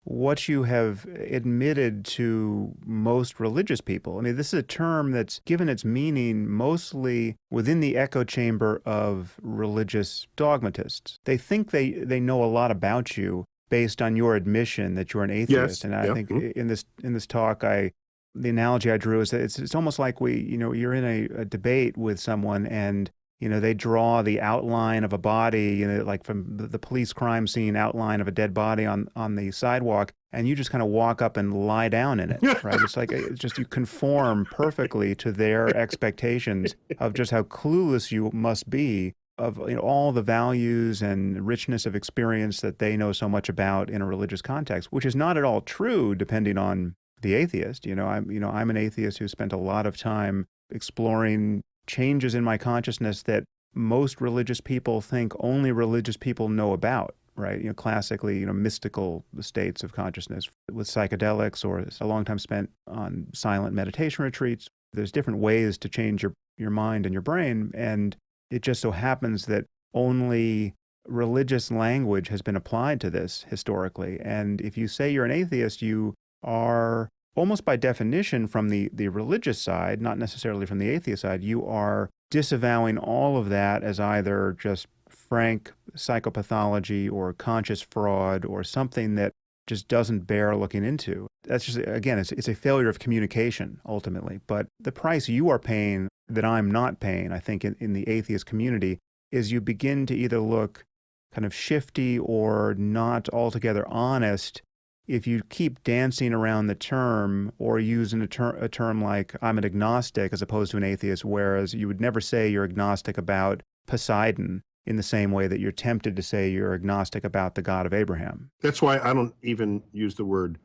A: what you have admitted to most religious people. I mean, this is a term that's given its meaning mostly within the echo chamber of religious dogmatists. They think they know a lot about you based on your admission that you're an atheist.
B: Yes.
A: And I think in this talk, the analogy I drew is that it's almost like you're in a debate with someone and they draw the outline of a body, like from the police crime scene outline of a dead body on the sidewalk, and you just kind of walk up and lie down in it, right? It's just you conform perfectly to their expectations of just how clueless you must be of all the values and richness of experience that they know so much about in a religious context, which is not at all true depending on the atheist. I'm an atheist who spent a lot of time exploring changes in my consciousness that most religious people think only religious people know about, right? Classically, mystical states of consciousness with psychedelics, or a long time spent on silent meditation retreats. There's different ways to change your mind and your brain, and it just so happens that only religious language has been applied to this historically. And if you say you're an atheist, you are almost by definition from the religious side, not necessarily from the atheist side, you are disavowing all of that as either just frank psychopathology or conscious fraud or something that just doesn't bear looking into. That's just, again, it's a failure of communication ultimately. But the price you are paying that I'm not paying, I think, in the atheist community, is you begin to either look kind of shifty or not altogether honest if you keep dancing around the term or using a term like I'm an agnostic as opposed to an atheist, whereas you would never say you're agnostic about Poseidon in the same way that you're tempted to say you're agnostic about the God of Abraham.
B: That's why I don't even use the word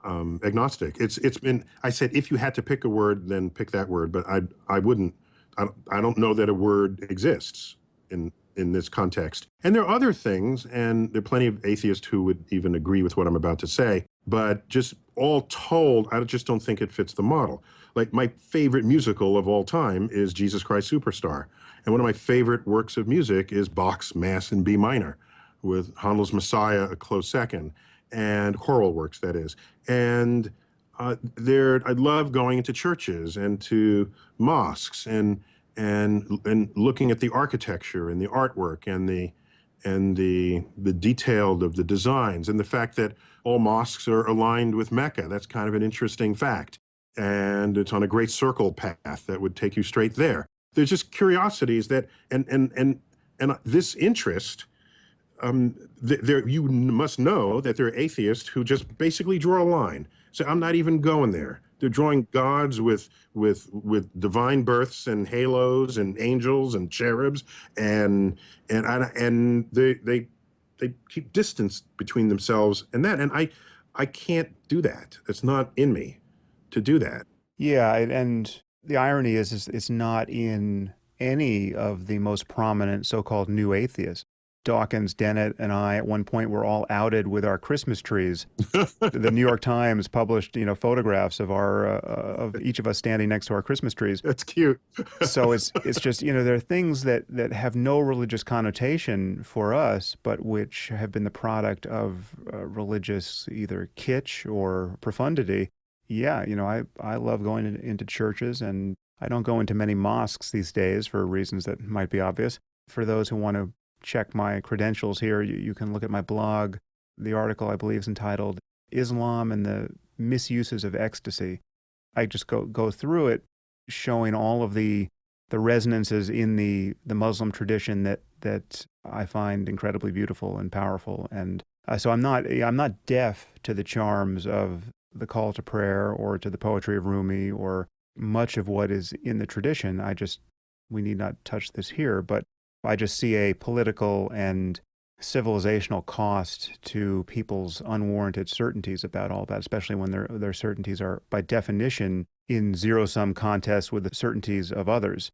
B: agnostic. It's been, I said, if you had to pick a word, then pick that word, but I wouldn't. I don't know that a word exists in this context. And there are other things, and there are plenty of atheists who would even agree with what I'm about to say, but just all told, I just don't think it fits the model. Like, my favorite musical of all time is Jesus Christ Superstar. And one of my favorite works of music is Bach's Mass in B minor, with Handel's Messiah a close second, and choral works, that is. And I love going into churches and to mosques and looking at the architecture and the artwork and the detail of the designs, and the fact that all mosques are aligned with Mecca. That's kind of an interesting fact. And it's on a great circle path that would take you straight there. There's just curiosities that, and this interest, you must know that there are atheists who just basically draw a line. So I'm not even going there. They're drawing gods with divine births and halos and angels and cherubs, and they keep distance between themselves and that. And I can't do that. It's not in me to do that.
A: Yeah, and the irony is it's not in any of the most prominent so-called new atheists. Dawkins, Dennett, and I at one point were all outed with our Christmas trees. The New York Times published, photographs of of each of us standing next to our Christmas trees.
B: That's cute.
A: So it's just, there are things that have no religious connotation for us, but which have been the product of religious either kitsch or profundity. Yeah, I love going into churches, and I don't go into many mosques these days for reasons that might be obvious. For those who want to check my credentials here, you can look at my blog. The article, I believe, is entitled Islam and the Misuses of Ecstasy. I just go through it, showing all of the resonances in the Muslim tradition that I find incredibly beautiful and powerful. And so I'm not deaf to the charms of the call to prayer or to the poetry of Rumi or much of what is in the tradition. We need not touch this here, but I just see a political and civilizational cost to people's unwarranted certainties about all that, especially when their certainties are, by definition, in zero-sum contests with the certainties of others.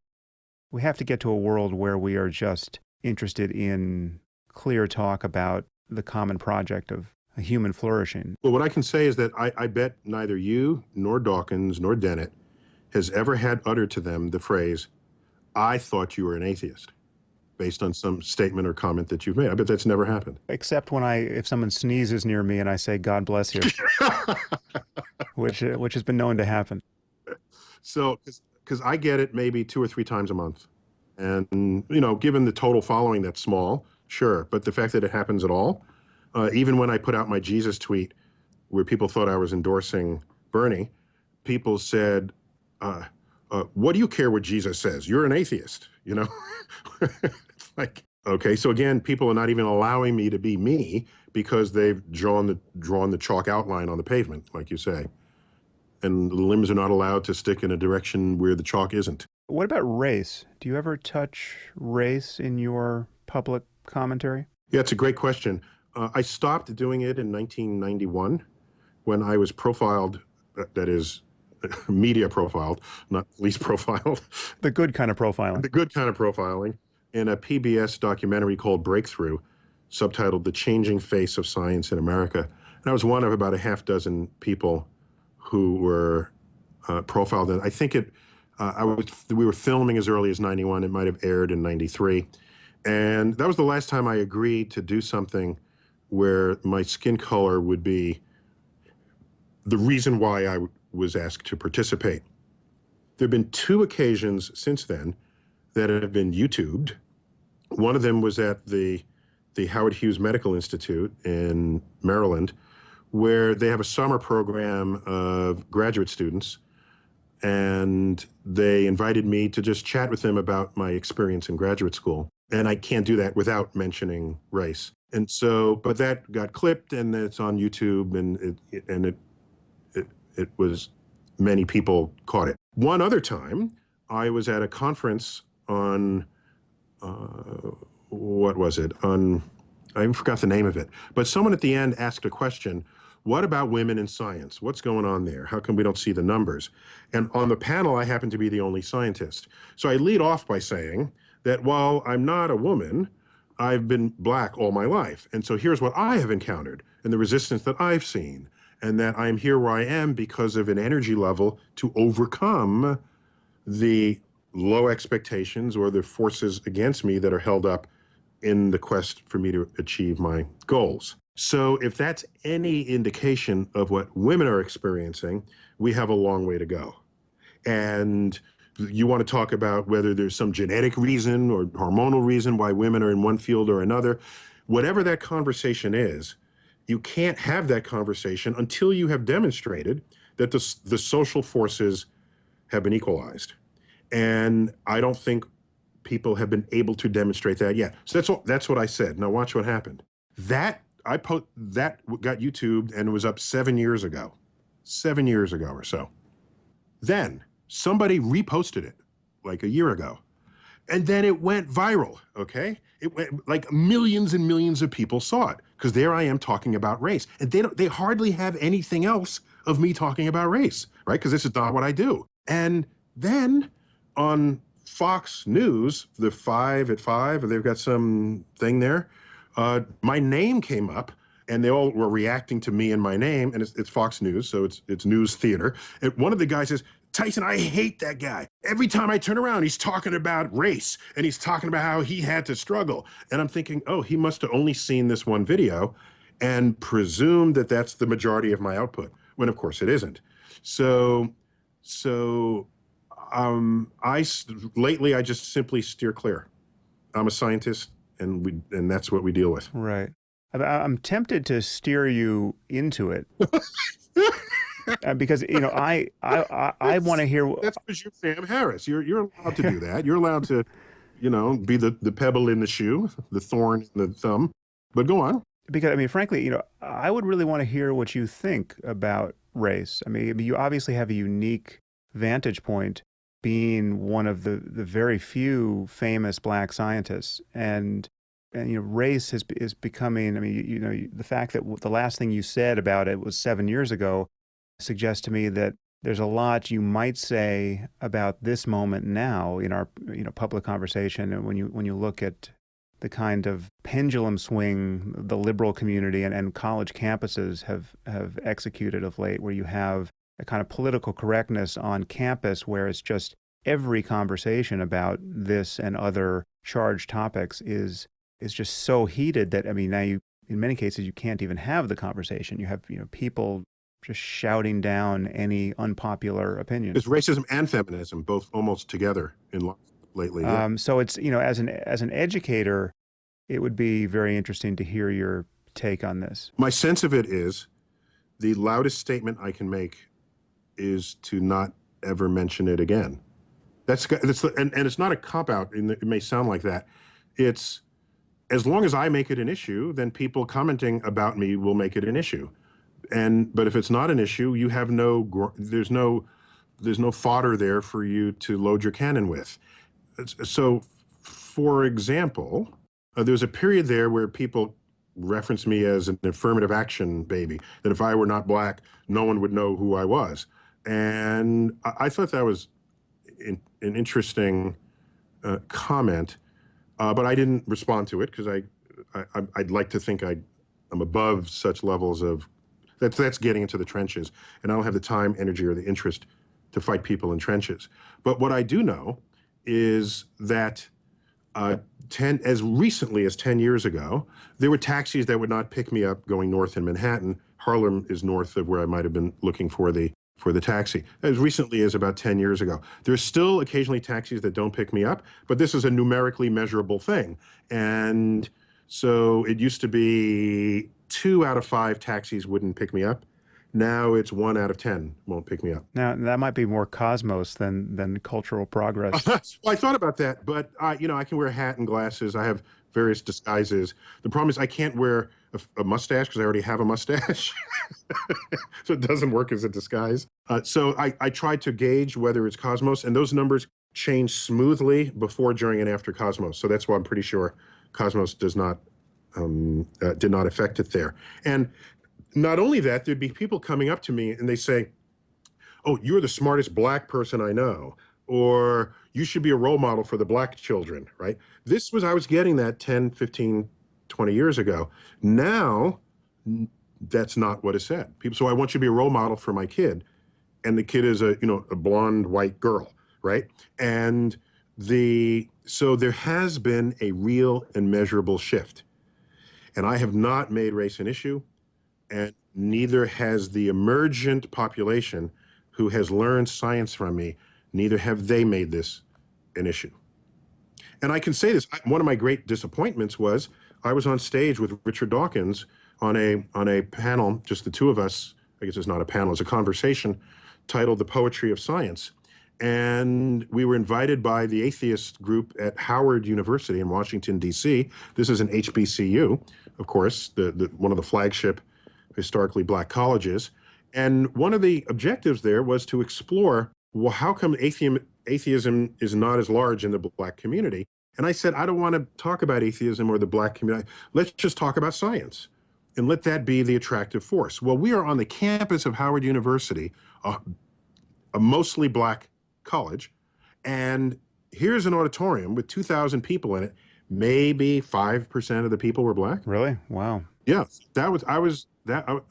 A: We have to get to a world where we are just interested in clear talk about the common project of a human flourishing.
B: Well, what I can say is that I bet neither you nor Dawkins nor Dennett has ever had uttered to them the phrase, "I thought you were an atheist," based on some statement or comment that you've made. I bet that's never happened.
A: Except if someone sneezes near me and I say, "God bless you," which has been known to happen.
B: So, because I get it maybe 2 or 3 times a month. And, given the total following, that's small, sure. But the fact that it happens at all, even when I put out my Jesus tweet where people thought I was endorsing Bernie, people said, what do you care what Jesus says? You're an atheist, It's like, okay, so again, people are not even allowing me to be me because they've drawn the chalk outline on the pavement, like you say. And the limbs are not allowed to stick in a direction where the chalk isn't.
A: What about race? Do you ever touch race in your public commentary?
B: Yeah, it's a great question. I stopped doing it in 1991 when I was profiled, that is, media profiled, not police profiled.
A: The good kind of profiling.
B: The good kind of profiling, in a PBS documentary called Breakthrough, subtitled The Changing Face of Science in America. And I was one of about a half dozen people who were profiled. And I think we were filming as early as 91. It might have aired in 93. And that was the last time I agreed to do something where my skin color would be the reason why I was asked to participate. There have been 2 occasions since then that have been YouTubed. One of them was at the Howard Hughes Medical Institute in Maryland, where they have a summer program of graduate students, and they invited me to just chat with them about my experience in graduate school. And I can't do that without mentioning race. And so, but that got clipped, and it's on YouTube, and it was, many people caught it. One other time, I was at a conference on, what was it? I even forgot the name of it. But someone at the end asked a question, what about women in science? What's going on there? How come we don't see the numbers? And on the panel, I happen to be the only scientist. So I lead off by saying that while I'm not a woman, I've been black all my life. And so here's what I have encountered and the resistance that I've seen, and that I'm here where I am because of an energy level to overcome the low expectations or the forces against me that are held up in the quest for me to achieve my goals. So if that's any indication of what women are experiencing, we have a long way to go. And you want to talk about whether there's some genetic reason or hormonal reason why women are in one field or another. Whatever that conversation is, you can't have that conversation until you have demonstrated that the social forces have been equalized. And I don't think people have been able to demonstrate that yet. So that's what I said. Now watch what happened. That got YouTubed, and it was up 7 years ago. 7 years ago or so. Then somebody reposted it like a year ago. And then it went viral, okay? It went, like, millions and millions of people saw it, because there I am talking about race. And they hardly have anything else of me talking about race, right? Because this is not what I do. And then on Fox News, the 5 at 5, they've got some thing there, my name came up, and they all were reacting to me and my name, and it's Fox News, so it's news theater. And one of the guys says, Tyson, I hate that guy. Every time I turn around, he's talking about race, and he's talking about how he had to struggle. And I'm thinking, oh, he must have only seen this one video and presumed that that's the majority of my output, when of course it isn't. So lately I just simply steer clear. I'm a scientist, and that's what we deal with.
A: Right. I'm tempted to steer you into it. Because, you know, I want to hear.
B: That's because you're Sam Harris. You're allowed to do that. You're allowed to, you know, be the pebble in the shoe, the thorn in the thumb. But go on.
A: Because, I mean, frankly, you know, I would really want to hear what you think about race. I mean, you obviously have a unique vantage point, being one of the very few famous black scientists, and you know, race is becoming. I mean, you know, the fact that the last thing you said about it was 7 years ago suggests to me that there's a lot you might say about this moment now in our, you know, public conversation. And when you look at the kind of pendulum swing the liberal community and college campuses have executed of late, where you have a kind of political correctness on campus where it's just every conversation about this and other charged topics is just so heated that, I mean, now in many cases you can't even have the conversation. You have, you know, people just shouting down any unpopular opinion.
B: It's racism and feminism, both almost together in life lately. Yeah.
A: So it's, you know, as an educator, it would be very interesting to hear your take on this.
B: My sense of it is the loudest statement I can make is to not ever mention it again. And it's not a cop-out, it may sound like that. It's, as long as I make it an issue, then people commenting about me will make it an issue. But if it's not an issue, you have there's no fodder there for you to load your cannon with. So, for example, there's a period there where people referenced me as an affirmative action baby, that if I were not black, no one would know who I was. And I thought that was an interesting comment, but I didn't respond to it because I'd like to think I'm above such levels of, that's getting into the trenches, and I don't have the time, energy, or the interest to fight people in trenches. But what I do know is that as recently as 10 years ago, there were taxis that would not pick me up going north in Manhattan. Harlem is north of where I might have been looking for the taxi. As recently as about 10 years ago. There's still occasionally taxis that don't pick me up, but this is a numerically measurable thing. And so it used to be 2 out of 5 taxis wouldn't pick me up. Now it's 1 out of 10 won't pick me up.
A: Now, that might be more cosmos than cultural progress.
B: Well, I thought about that, but I can wear a hat and glasses. I have various disguises. The problem is I can't wear a mustache because I already have a mustache. So it doesn't work as a disguise. So I tried to gauge whether it's Cosmos, and those numbers change smoothly before, during, and after Cosmos. So that's why I'm pretty sure Cosmos did not affect it there. And not only that, there'd be people coming up to me and they say, "Oh, you're the smartest black person I know," or "You should be a role model for the black children," right? I was getting that 10, 15, 20 years ago. Now, that's not what is said. People, "So I want you to be a role model for my kid." And the kid is a blonde white girl, right? And so there has been a real and measurable shift. And I have not made race an issue, and neither has the emergent population who has learned science from me, neither have they made this an issue. And I can say this, one of my great disappointments was I was on stage with Richard Dawkins on a panel, just the two of us. I guess it's not a panel, it's a conversation titled "The Poetry of Science." And we were invited by the atheist group at Howard University in Washington, D.C. This is an HBCU, of course, one of the flagship historically black colleges. And one of the objectives there was to explore, well, how come atheism is not as large in the black community? And I said, I don't want to talk about atheism or the black community. Let's just talk about science and let that be the attractive force. Well, we are on the campus of Howard University, a mostly black college, and here's an auditorium with 2,000 people in it. Maybe 5% of the people were black.
A: Really? Wow.
B: Yeah, I was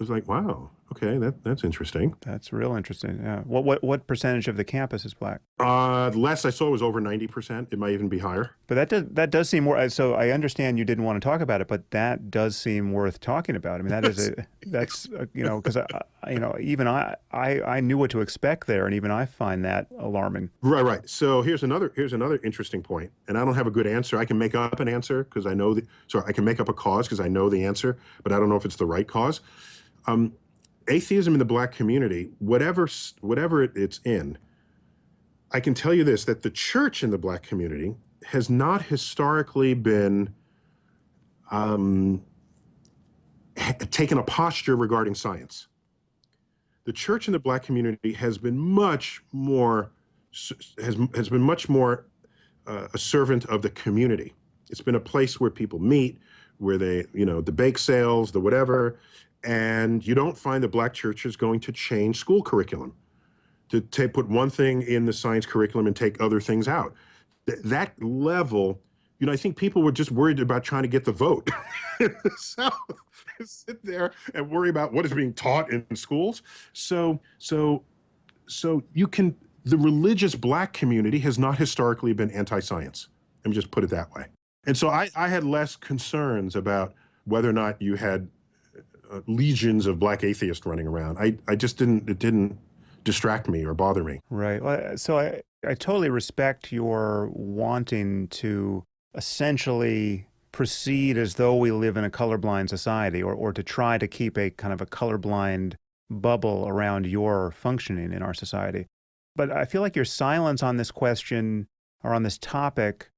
B: like, wow, okay, that's interesting.
A: That's real interesting. Yeah. What percentage of the campus is black?
B: The last I saw was over 90%. It might even be higher.
A: But that does seem more. So I understand you didn't want to talk about it, but that does seem worth talking about. I mean, that's because even I knew what to expect there, and even I find that alarming.
B: Right. So here's another interesting point, and I don't have a good answer. I can make up an answer because I know I can make up a cause because I know the answer, but I don't know if it's the right cause. Atheism in the black community, whatever it's in, I can tell you this, that the church in the black community has not historically been taken a posture regarding science. The church in the black community has been much more a servant of the community. It's been a place where people meet, where they, the bake sales, the whatever, and you don't find the black churches going to change school curriculum, to put one thing in the science curriculum and take other things out. That level, I think people were just worried about trying to get the vote. So sit there and worry about what is being taught in schools. So the religious black community has not historically been anti-science. Let me just put it that way. And so I had less concerns about whether or not you had legions of black atheists running around. It didn't distract me or bother me.
A: Right. Well, so I totally respect your wanting to essentially proceed as though we live in a colorblind society, or to try to keep a kind of a colorblind bubble around your functioning in our society. But I feel like your silence on this question or on this topic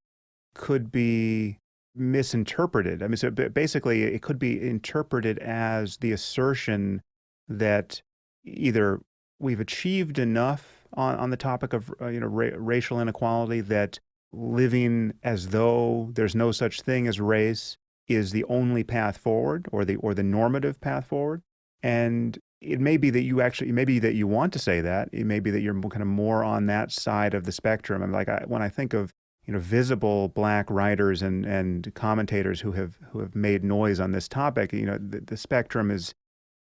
A: could be misinterpreted. I mean, so basically it could be interpreted as the assertion that either we've achieved enough on the topic of racial inequality that living as though there's no such thing as race is the only path forward, or the normative path forward. And it may be that you want to say that. It may be that you're kind of more on that side of the spectrum. And when I think of visible black writers and commentators who have made noise on this topic, the spectrum is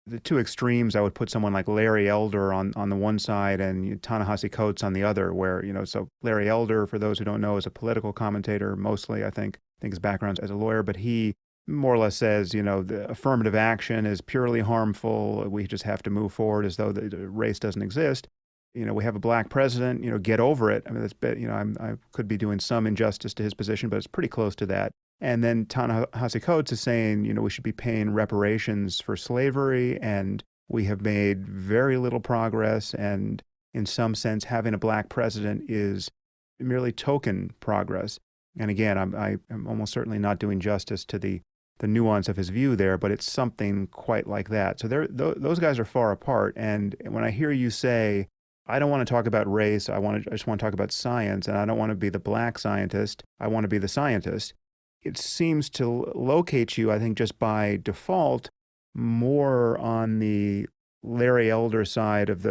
A: the two extremes. I would put someone like Larry Elder on the one side and Ta-Nehisi Coates on the other, where, so Larry Elder, for those who don't know, is a political commentator mostly. I think his background's as a lawyer, but he more or less says, the affirmative action is purely harmful. We just have to move forward as though the race doesn't exist. We have a black president, get over it. I mean, I could be doing some injustice to his position, but it's pretty close to that. And then Ta-Nehisi Coates is saying, we should be paying reparations for slavery, and we have made very little progress, and in some sense, having a black president is merely token progress. And again, I'm almost certainly not doing justice to the nuance of his view there, but it's something quite like that. So those guys are far apart. And when I hear you say, I don't want to talk about race, I just want to talk about science, and I don't want to be the black scientist, I want to be the scientist, it seems to locate you, I think, just by default, more on the Larry Elder side of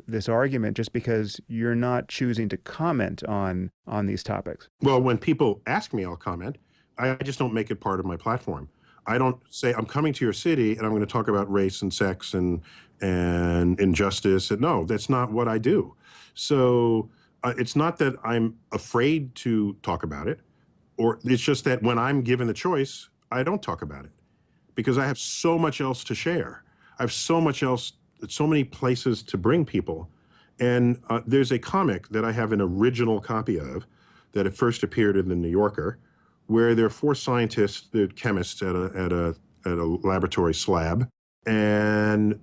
A: this argument, just because you're not choosing to comment on these topics.
B: Well, when people ask me, I'll comment. I just don't make it part of my platform. I don't say, I'm coming to your city and I'm going to talk about race and sex and injustice. And no, that's not what I do. So it's not that I'm afraid to talk about it, or it's just that when I'm given the choice, I don't talk about it because I have so much else to share. I have so much else, so many places to bring people. And there's a comic that I have an original copy of that it first appeared in the New Yorker, where there are four scientists, they're chemists at a laboratory slab, and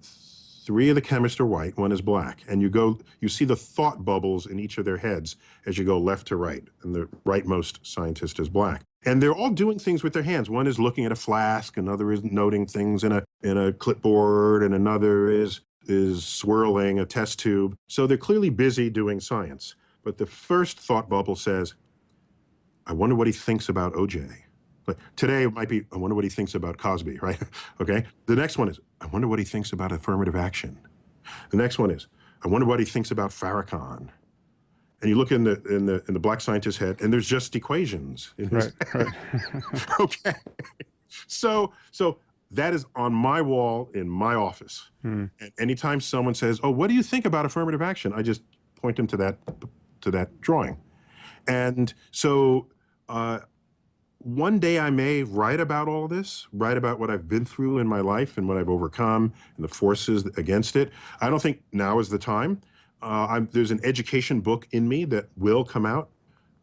B: three of the chemists are white, one is black. And you see the thought bubbles in each of their heads as you go left to right, and the rightmost scientist is black. And they're all doing things with their hands. One is looking at a flask, another is noting things in a clipboard, and another is swirling a test tube. So they're clearly busy doing science. But the first thought bubble says, I wonder what he thinks about OJ. But today it might be, I wonder what he thinks about Cosby, right? Okay. The next one is, I wonder what he thinks about affirmative action. The next one is, I wonder what he thinks about Farrakhan. And you look in the black scientist's head, and there's just equations in his
A: right.
B: Okay. So that is on my wall in my office. And anytime someone says, oh, what do you think about affirmative action? I just point them to that drawing. And so one day I may write about all this, write about what I've been through in my life and what I've overcome and the forces against it. I don't think now is the time. There's an education book in me that will come out,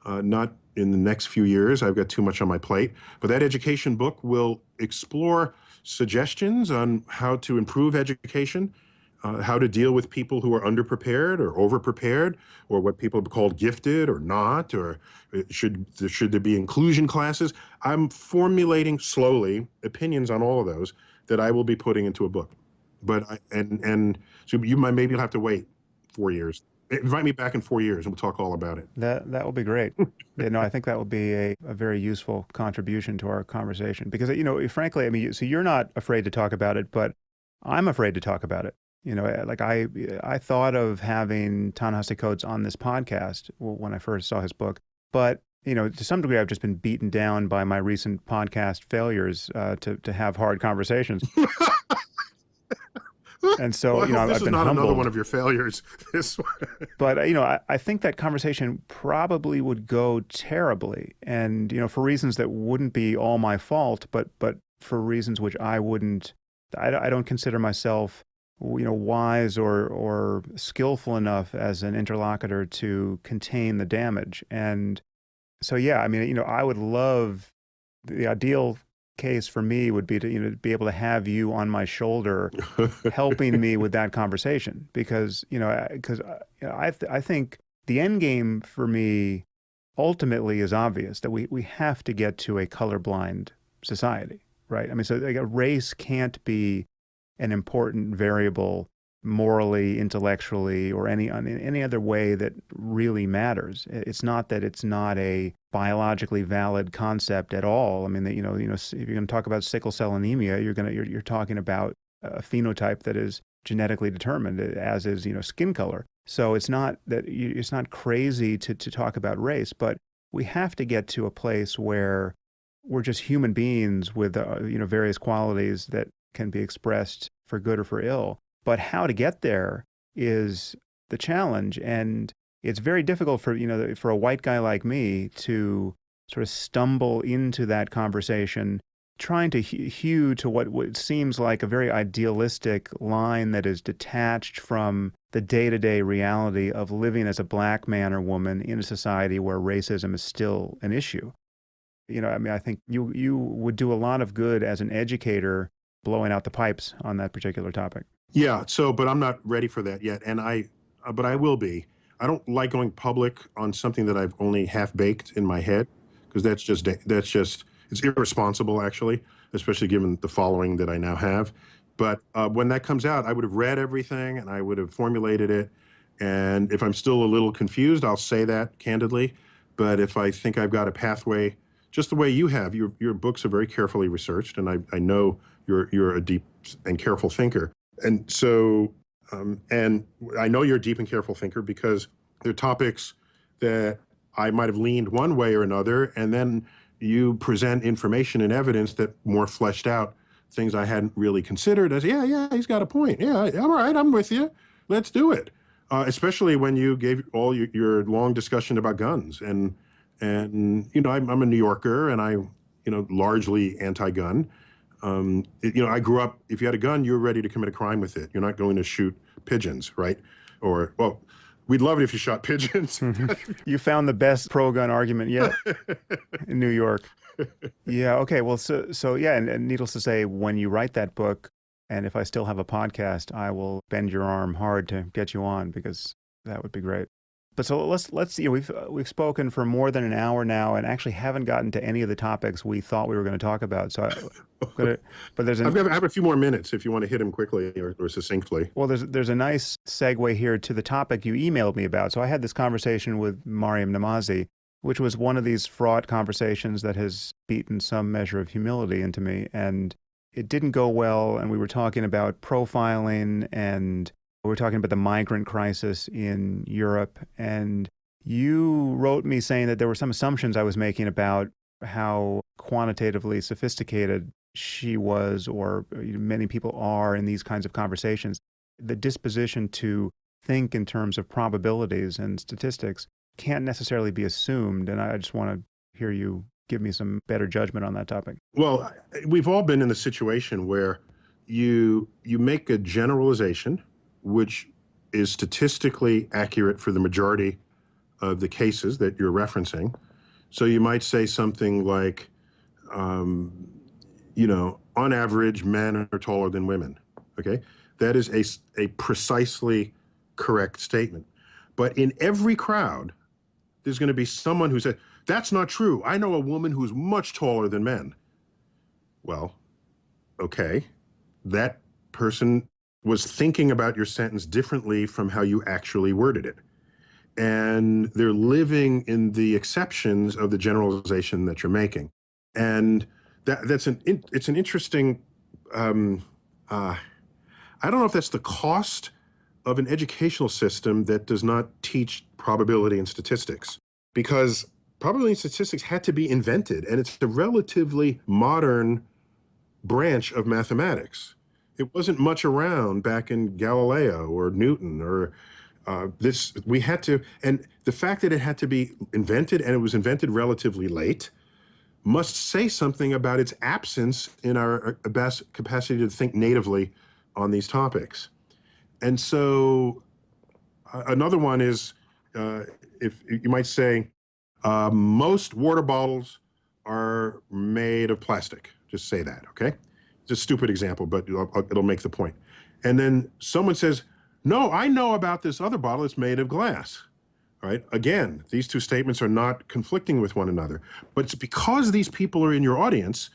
B: not in the next few years. I've got too much on my plate. But that education book will explore suggestions on how to improve education, how to deal with people who are underprepared or overprepared, or what people have called gifted or not, or should there be inclusion classes. I'm formulating slowly opinions on all of those that I will be putting into a book. But so you might maybe have to wait 4 years. Invite me back in 4 years and we'll talk all about it.
A: That will be great. I think that will be a very useful contribution to our conversation because, frankly, I mean, so you're not afraid to talk about it, but I'm afraid to talk about it. Like I thought of having Ta-Nehisi Coates on this podcast when I first saw his book, but to some degree, I've just been beaten down by my recent podcast failures to have hard conversations. And so,
B: well,
A: I've been humbled. This is
B: not another one of your failures. This one.
A: But, I think that conversation probably would go terribly. And, for reasons that wouldn't be all my fault, but for reasons which I don't consider myself, wise or skillful enough as an interlocutor to contain the damage. And so, yeah, I mean, I would love, the ideal case for me would be to be able to have you on my shoulder helping me with that conversation because I think the end game for me ultimately is obvious that we have to get to a colorblind society, right? I mean, so like, race can't be an important variable morally, intellectually, or any other way that really matters. It's not that it's not a biologically valid concept at all. I mean, that if you're going to talk about sickle cell anemia, you're talking about a phenotype that is genetically determined, as is skin color. So it's not crazy to talk about race, but we have to get to a place where we're just human beings with various qualities that can be expressed for good or for ill. But how to get there is the challenge, and it's very difficult for for a white guy like me to sort of stumble into that conversation, trying to hew to what seems like a very idealistic line that is detached from the day-to-day reality of living as a black man or woman in a society where racism is still an issue. I mean, I think you would do a lot of good as an educator blowing out the pipes on that particular topic.
B: Yeah. So, but I'm not ready for that yet. But I will be. I don't like going public on something that I've only half baked in my head, because it's irresponsible, actually, especially given the following that I now have. But when that comes out, I would have read everything and I would have formulated it. And if I'm still a little confused, I'll say that candidly. But if I think I've got a pathway, just the way you have, your books are very carefully researched, and I know you're a deep and careful thinker. And so, and I know you're a deep and careful thinker because there are topics that I might have leaned one way or another, and then you present information and evidence that more fleshed out things I hadn't really considered as, yeah, he's got a point. Yeah, all right, I'm with you. Let's do it. Especially when you gave all your long discussion about guns. And I'm a New Yorker, and I, largely anti-gun. I grew up, if you had a gun, you were ready to commit a crime with it. You're not going to shoot pigeons, right? Or, well, we'd love it if you shot pigeons.
A: You found the best pro-gun argument yet in New York. Yeah, okay. Well, so yeah, and needless to say, when you write that book, and if I still have a podcast, I will bend your arm hard to get you on, because that would be great. But so let's see. We've spoken for more than an hour now, and actually haven't gotten to any of the topics we thought we were going to talk about. So, I
B: have a few more minutes if you want to hit them quickly or succinctly.
A: Well, there's a nice segue here to the topic you emailed me about. So I had this conversation with Maajid Nawaz, which was one of these fraught conversations that has beaten some measure of humility into me, and it didn't go well. And we were talking about profiling, and we were talking about the migrant crisis in Europe. And you wrote me saying that there were some assumptions I was making about how quantitatively sophisticated she was, or many people are in these kinds of conversations. The disposition to think in terms of probabilities and statistics can't necessarily be assumed. And I just want to hear you give me some better judgment on that topic.
B: Well, we've all been in the situation where you make a generalization, which is statistically accurate for the majority of the cases that you're referencing. So you might say something like, on average, men are taller than women. Okay, that is a precisely correct statement. But in every crowd, there's going to be someone who says, that's not true. I know a woman who's much taller than men. Well, okay, that person was thinking about your sentence differently from how you actually worded it. And they're living in the exceptions of the generalization that you're making. And it's an interesting, I don't know if that's the cost of an educational system that does not teach probability and statistics, because probability and statistics had to be invented, and it's a relatively modern branch of mathematics. It wasn't much around back in Galileo or Newton or we had to, and the fact that it had to be invented, and it was invented relatively late, must say something about its absence in our best capacity to think natively on these topics. And so another one is, if you might say, most water bottles are made of plastic. Just say that, okay? It's a stupid example, but it'll make the point. And then someone says, no, I know about this other bottle that's made of glass. All right? Again, these two statements are not conflicting with one another. But it's because these people are in your audience,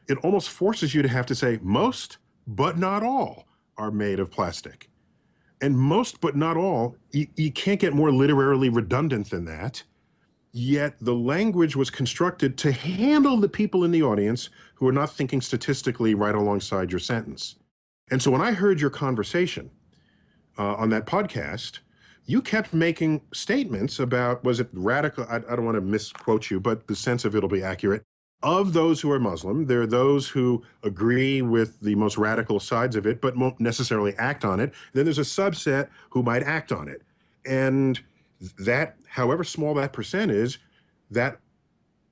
B: it almost forces you to have to say, most, but not all, are made of plastic. And most, but not all, you can't get more literarily redundant than that. Yet the language was constructed to handle the people in the audience who are not thinking statistically right alongside your sentence. And so when I heard your conversation on that podcast, you kept making statements about, was it radical? I don't want to misquote you, but the sense of it'll be accurate. Of those who are Muslim, there are those who agree with the most radical sides of it, but won't necessarily act on it. Then there's a subset who might act on it. And that, however small that percent is, that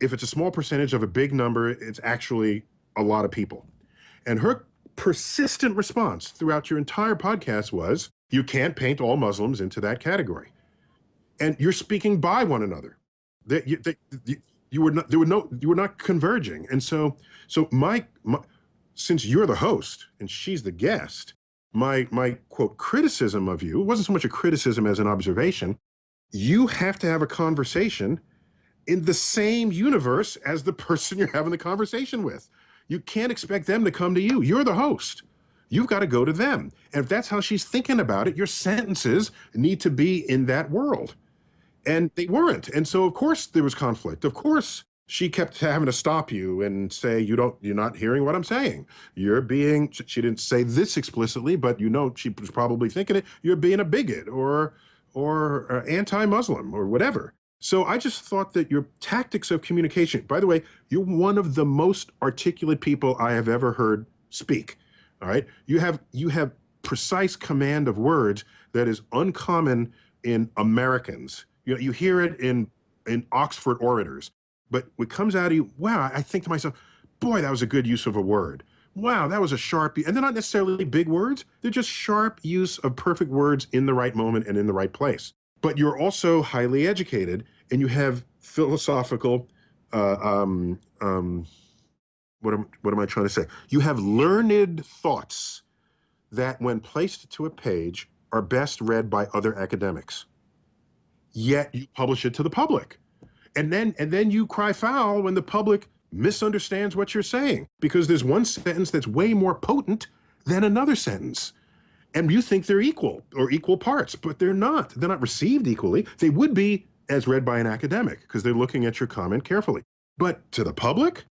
B: if it's a small percentage of a big number, it's actually a lot of people. And her persistent response throughout your entire podcast was, you can't paint all Muslims into that category. And you're speaking by one another. you were not converging. And so since you're the host and she's the guest, my quote criticism of you, it wasn't so much a criticism as an observation. You have to have a conversation in the same universe as the person you're having the conversation with. You can't expect them to come to you. You're the host. You've got to go to them. And if that's how she's thinking about it, your sentences need to be in that world. And they weren't. And so, of course, there was conflict. Of course, she kept having to stop you and say, you're not hearing what I'm saying. She didn't say this explicitly, but she was probably thinking it, you're being a bigot or anti-Muslim or whatever. So I just thought that your tactics of communication, by the way, you're one of the most articulate people I have ever heard speak. All right. You have precise command of words that is uncommon in Americans. You hear it in Oxford orators, but what comes out of you, wow, I think to myself, boy, that was a good use of a word. Wow, that was a sharp, and they're not necessarily big words. They're just sharp use of perfect words in the right moment and in the right place. But you're also highly educated and you have philosophical, what am I trying to say? You have learned thoughts that when placed to a page are best read by other academics. Yet you publish it to the public. And then you cry foul when the public misunderstands what you're saying, because there's one sentence that's way more potent than another sentence. And you think they're equal or equal parts, but they're not. They're not received equally. They would be as read by an academic because they're looking at your comment carefully. But to the public,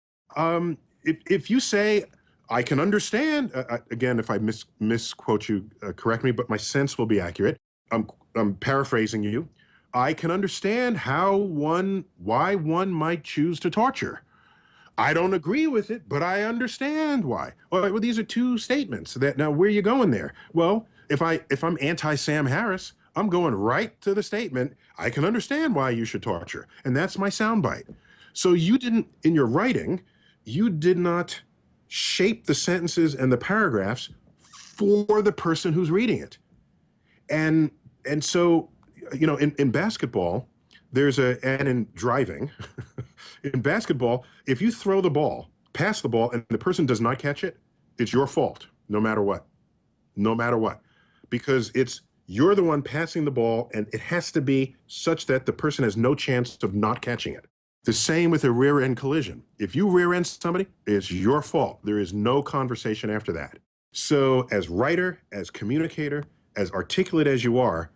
B: if you say, I can understand, again, if I misquote you, correct me, but my sense will be accurate. I'm paraphrasing you. I can understand why one might choose to torture. I don't agree with it, but I understand why. Well, these are two statements. Now, where are you going there? Well, if I'm anti-Sam Harris, I'm going right to the statement, I can understand why you should torture. And that's my soundbite. So you didn't, in your writing, you did not shape the sentences and the paragraphs for the person who's reading it. And so, in basketball, and in driving, in basketball, if you throw the ball, pass the ball, and the person does not catch it, it's your fault, no matter what. No matter what. Because you're the one passing the ball, and it has to be such that the person has no chance of not catching it. The same with a rear end collision. If you rear end somebody, it's your fault. There is no conversation after that. So as writer, as communicator, as articulate as you are,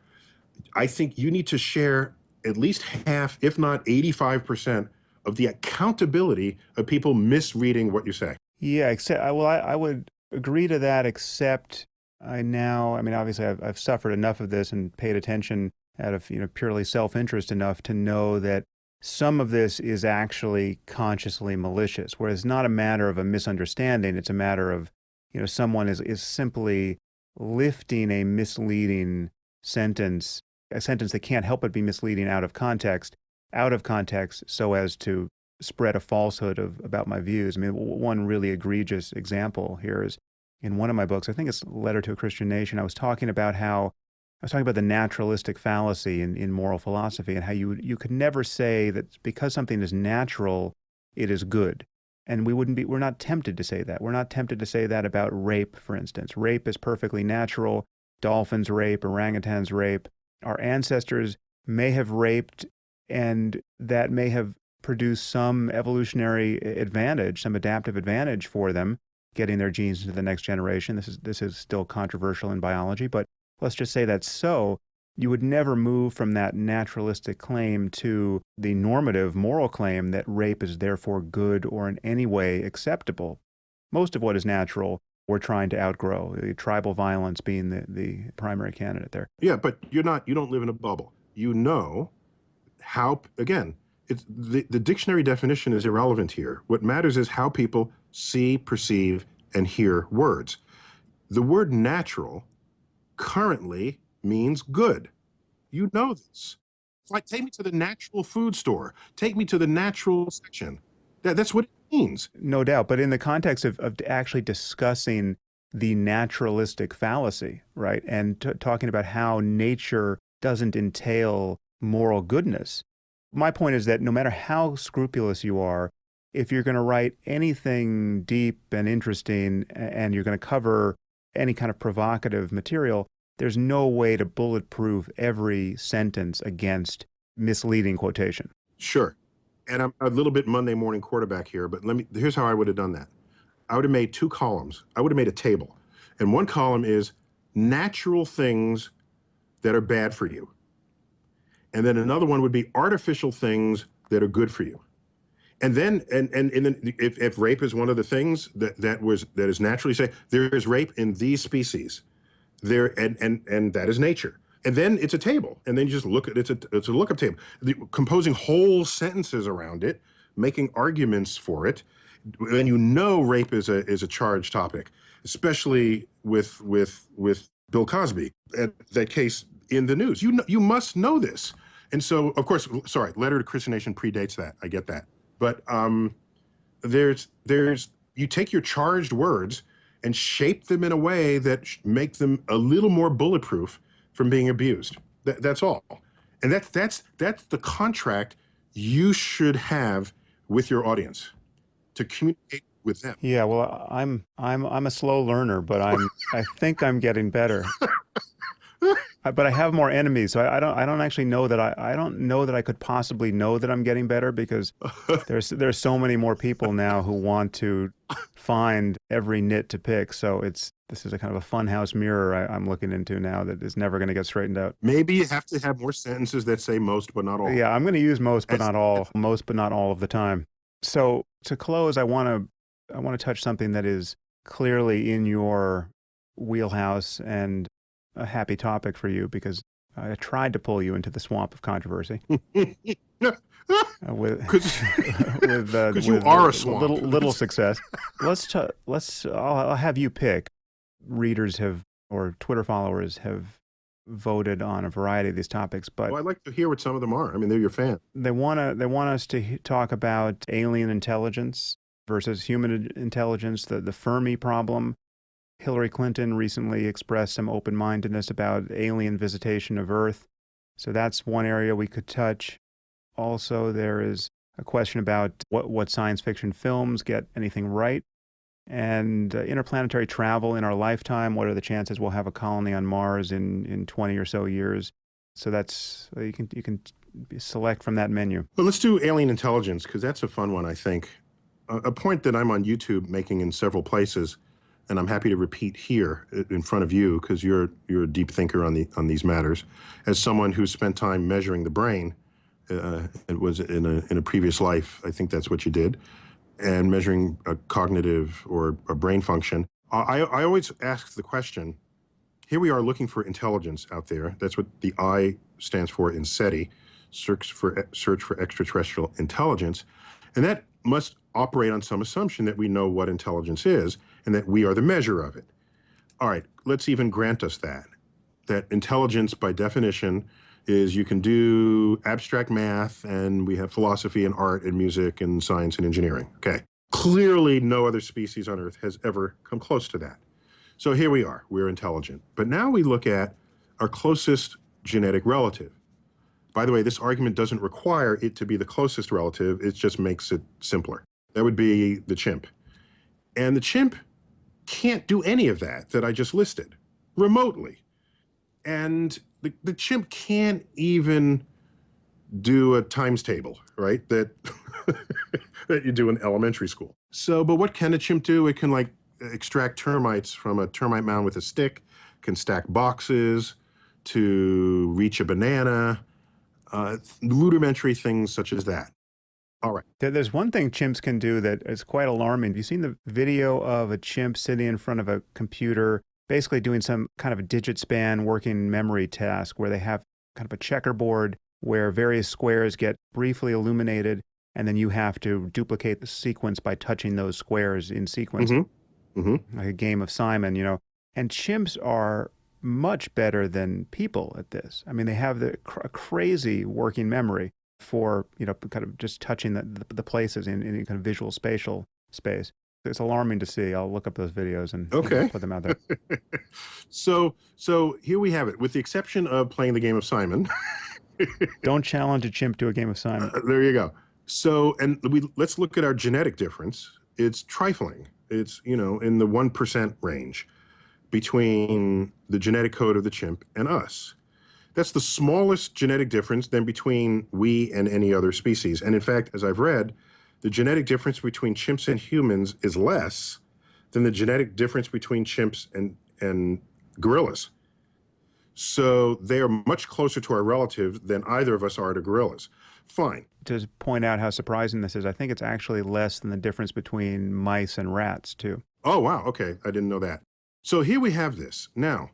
B: I think you need to share at least half, if not 85%, of the accountability of people misreading what you say.
A: Yeah, I would agree to that, except obviously I've suffered enough of this and paid attention out of purely self-interest enough to know that some of this is actually consciously malicious, where it's not a matter of a misunderstanding, it's a matter of someone is simply lifting a misleading sentence, a sentence that can't help but be misleading out of context, so as to spread a falsehood about my views. I mean, one really egregious example here is in one of my books, I think it's Letter to a Christian Nation, I was talking about the naturalistic fallacy in moral philosophy and how you could never say that because something is natural, it is good. And we're not tempted to say that. We're not tempted to say that about rape, for instance. Rape is perfectly natural. Dolphins rape, orangutans rape. Our ancestors may have raped, and that may have produced some evolutionary advantage, some adaptive advantage for them, getting their genes into the next generation. This is still controversial in biology, but let's just say that's so. You would never move from that naturalistic claim to the normative moral claim that rape is therefore good or in any way acceptable. Most of what is natural, we're trying to outgrow, tribal violence being the primary candidate there.
B: Yeah, but you don't live in a bubble. You know how, again, the dictionary definition is irrelevant here. What matters is how people see, perceive, and hear words. The word natural currently means good. You know this. It's like, take me to the natural food store. Take me to the natural section. That's what it means.
A: No doubt. But in the context of actually discussing the naturalistic fallacy, right, and talking about how nature doesn't entail moral goodness, my point is that no matter how scrupulous you are, if you're going to write anything deep and interesting and you're going to cover any kind of provocative material, there's no way to bulletproof every sentence against misleading quotation.
B: Sure. And I'm a little bit Monday morning quarterback here, but here's how I would have done that. I would have made 2 columns. I would have made a table. And one column is natural things that are bad for you. And then another one would be artificial things that are good for you. And then, and then if rape is one of the things that is naturally say, there is rape in these species, and that is nature. And then it's a table, and then you just look at it's a lookup table, composing whole sentences around it, making arguments for it. And you know, rape is a charged topic, especially with Bill Cosby, and that case in the news. You must know this. And so, of course, sorry, Letter to Christian Nation predates that. I get that. But you take your charged words and shape them in a way that make them a little more bulletproof from being abused. That's all. And that's the contract you should have with your audience, to communicate with them.
A: Yeah, well, I'm a slow learner, but I think I'm getting better. But I have more enemies, so I don't actually know that I don't know that I could possibly know that I'm getting better, because there's so many more people now who want to find every nit to pick. So this is a kind of a funhouse mirror I'm looking into now that is never going to get straightened out.
B: Maybe you have to have more sentences that say most but not all.
A: Yeah, I'm going to use most but not all of the time. So to close, I want to touch something that is clearly in your wheelhouse and a happy topic for you, because I tried to pull you into the swamp of controversy. Because
B: you are a swamp.
A: Little success. I'll have you pick. Readers or Twitter followers have voted on a variety of these topics, but
B: I'd like to hear what some of them are. I mean, they're your fans.
A: They want us to talk about alien intelligence versus human intelligence, the Fermi problem. Hillary Clinton recently expressed some open-mindedness about alien visitation of Earth. So that's one area we could touch. Also, there is a question about what science fiction films get anything right, and interplanetary travel in our lifetime. What are the chances we'll have a colony on Mars in 20 or so years? So that's you can select from that menu.
B: Well, let's do alien intelligence, because that's a fun one, I think. A point that I'm on YouTube making in several places, and I'm happy to repeat here in front of you, because you're a deep thinker on these matters. As someone who spent time measuring the brain, it was in a previous life, I think that's what you did, and measuring a cognitive or a brain function. I always ask the question, here we are looking for intelligence out there. That's what the I stands for in SETI, search for extraterrestrial intelligence. And that must operate on some assumption that we know what intelligence is and that we are the measure of it. All right, let's even grant us that intelligence by definition is you can do abstract math, and we have philosophy and art and music and science and engineering. Okay, clearly no other species on Earth has ever come close to that. So here we are, we're intelligent. But now we look at our closest genetic relative. By the way, this argument doesn't require it to be the closest relative, it just makes it simpler. That would be the chimp. And the chimp can't do any of that I just listed, remotely. And the chimp can't even do a times table, right? That you do in elementary school. So, but what can a chimp do? It can extract termites from a termite mound with a stick, can stack boxes, to reach a banana, rudimentary things such as that. All right.
A: There's one thing chimps can do that is quite alarming. Have you seen the video of a chimp sitting in front of a computer, basically doing some kind of a digit span working memory task, where they have kind of a checkerboard where various squares get briefly illuminated, and then you have to duplicate the sequence by touching those squares in sequence, like a game of Simon, And chimps are much better than people at this. I mean, they have a crazy working memory for, kind of just touching the places in kind of visual spatial space. It's alarming to see. I'll look up those videos and put them out there.
B: So here we have it. With the exception of playing the game of Simon,
A: Don't challenge a chimp to a game of Simon.
B: There you go. So, and let's look at our genetic difference. It's trifling. It's, in the 1% range between the genetic code of the chimp and us. That's the smallest genetic difference than between we and any other species. And in fact, as I've read, the genetic difference between chimps and humans is less than the genetic difference between chimps and gorillas. So they are much closer to our relative than either of us are to gorillas. Fine.
A: To point out how surprising this is, I think it's actually less than the difference between mice and rats, too.
B: Oh, wow. Okay. I didn't know that. So here we have this. Now,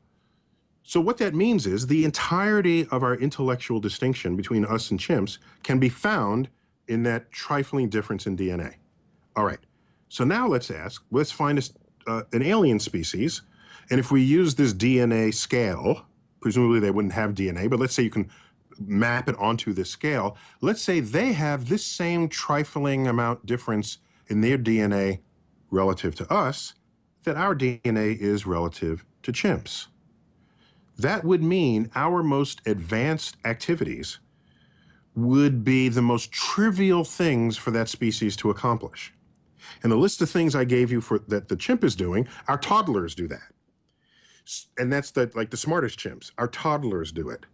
B: so what that means is the entirety of our intellectual distinction between us and chimps can be found in that trifling difference in DNA. All right. So now let's find an alien species. And if we use this DNA scale, presumably they wouldn't have DNA, but let's say you can map it onto this scale. Let's say they have this same trifling amount difference in their DNA relative to us that our DNA is relative to chimps. That would mean our most advanced activities would be the most trivial things for that species to accomplish. And the list of things I gave you that the chimp is doing, our toddlers do that. And that's like the smartest chimps. Our toddlers do it.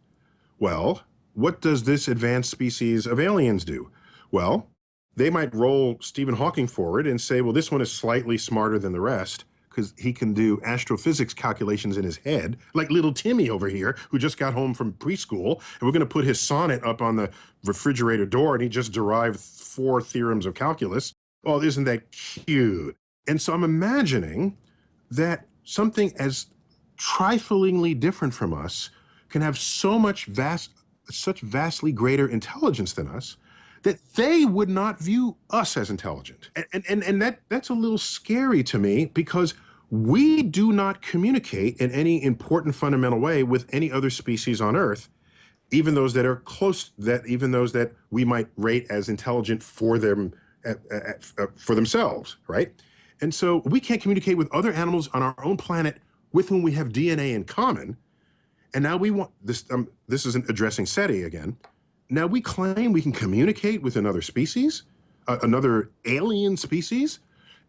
B: Well, what does this advanced species of aliens do? Well, they might roll Stephen Hawking forward and say, well, this one is slightly smarter than the rest because he can do astrophysics calculations in his head, like little Timmy over here, who just got home from preschool, and we're going to put his sonnet up on the refrigerator door, and he just derived 4 theorems of calculus. Oh, isn't that cute? And so I'm imagining that something as triflingly different from us can have such vastly greater intelligence than us that they would not view us as intelligent. And that's a little scary to me because we do not communicate in any important fundamental way with any other species on Earth, even those that are even those that we might rate as intelligent for themselves, right? And so we can't communicate with other animals on our own planet with whom we have DNA in common. And now we want this. This isn't addressing SETI again. Now we claim we can communicate with another species, another alien species,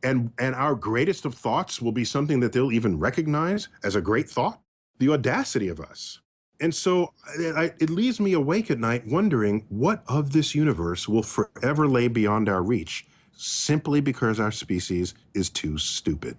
B: and our greatest of thoughts will be something that they'll even recognize as a great thought. The audacity of us. And so it leaves me awake at night wondering what of this universe will forever lay beyond our reach simply because our species is too stupid.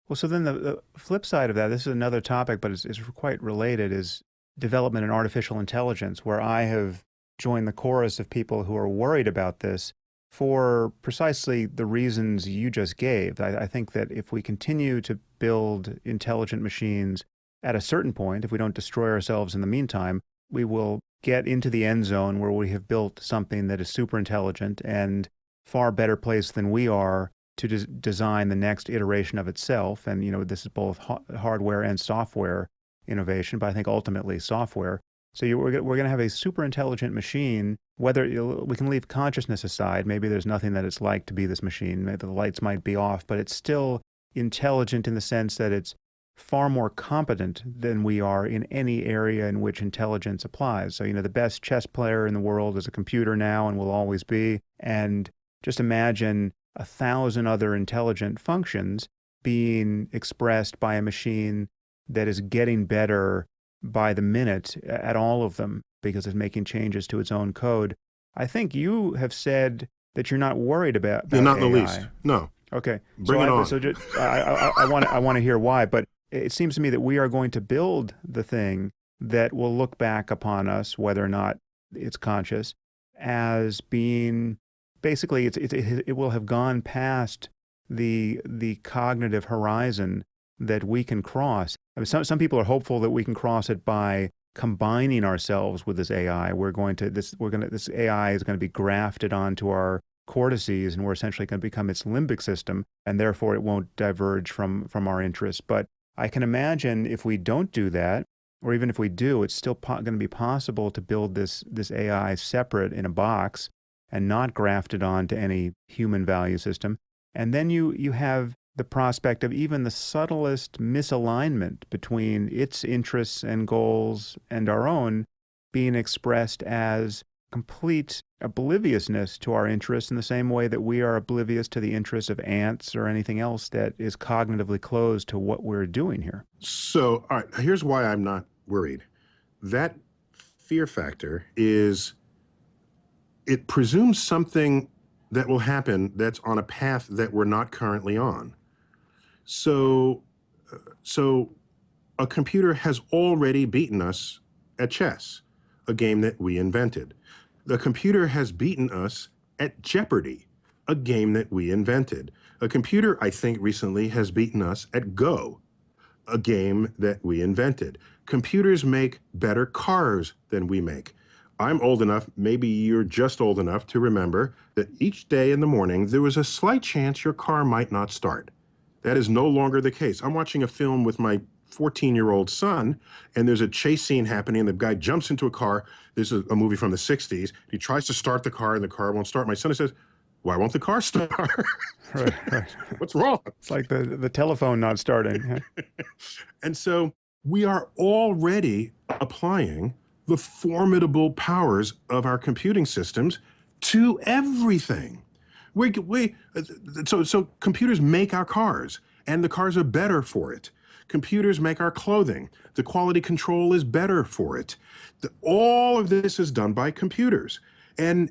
A: Well, so then the flip side of that, this is another topic, but it's quite related, is development in artificial intelligence, where I have joined the chorus of people who are worried about this for precisely the reasons you just gave. I think that if we continue to build intelligent machines at a certain point, if we don't destroy ourselves in the meantime, we will get into the end zone where we have built something that is super intelligent and far better placed than we are to design the next iteration of itself. And, this is both hardware and software innovation, but I think ultimately software. So we're going to have a super intelligent machine, whether we can leave consciousness aside. Maybe there's nothing that it's like to be this machine. Maybe the lights might be off, but it's still intelligent in the sense that it's far more competent than we are in any area in which intelligence applies. So, the best chess player in the world is a computer now and will always be. And just imagine 1,000 other intelligent functions being expressed by a machine that is getting better by the minute at all of them because it's making changes to its own code. I think you have said that you're not worried about
B: You're not
A: AI.
B: in the least. No.
A: Okay.
B: Bring it on.
A: So I want to hear why, but it seems to me that we are going to build the thing that will look back upon us, whether or not it's conscious, as being basically it will have gone past the cognitive horizon that we can cross. I mean, some people are hopeful that we can cross it by combining ourselves with this AI. This AI is going to be grafted onto our cortices, and we're essentially going to become its limbic system, and therefore it won't diverge from our interests. But I can imagine if we don't do that, or even if we do, it's still going to be possible to build this AI separate in a box and not grafted onto any human value system. And then you have the prospect of even the subtlest misalignment between its interests and goals and our own being expressed as complete obliviousness to our interests in the same way that we are oblivious to the interests of ants or anything else that is cognitively closed to what we're doing here.
B: So, all right, here's why I'm not worried. That fear factor is, it presumes something that will happen that's on a path that we're not currently on. So a computer has already beaten us at chess, a game that we invented. The computer has beaten us at Jeopardy, a game that we invented. A computer, I think, recently has beaten us at Go, a game that we invented. Computers make better cars than we make. I'm old enough, maybe you're just old enough to remember that each day in the morning, there was a slight chance your car might not start. That is no longer the case. I'm watching a film with my 14-year-old son, and there's a chase scene happening, and the guy jumps into a car. This is a movie from the 60s. He tries to start the car, and the car won't start. My son says, "Why won't the car start?"
A: Right.
B: What's wrong?
A: It's like the telephone not starting.
B: And so we are already applying the formidable powers of our computing systems to everything. So computers make our cars, and the cars are better for it. Computers make our clothing. The quality control is better for it. All of this is done by computers. And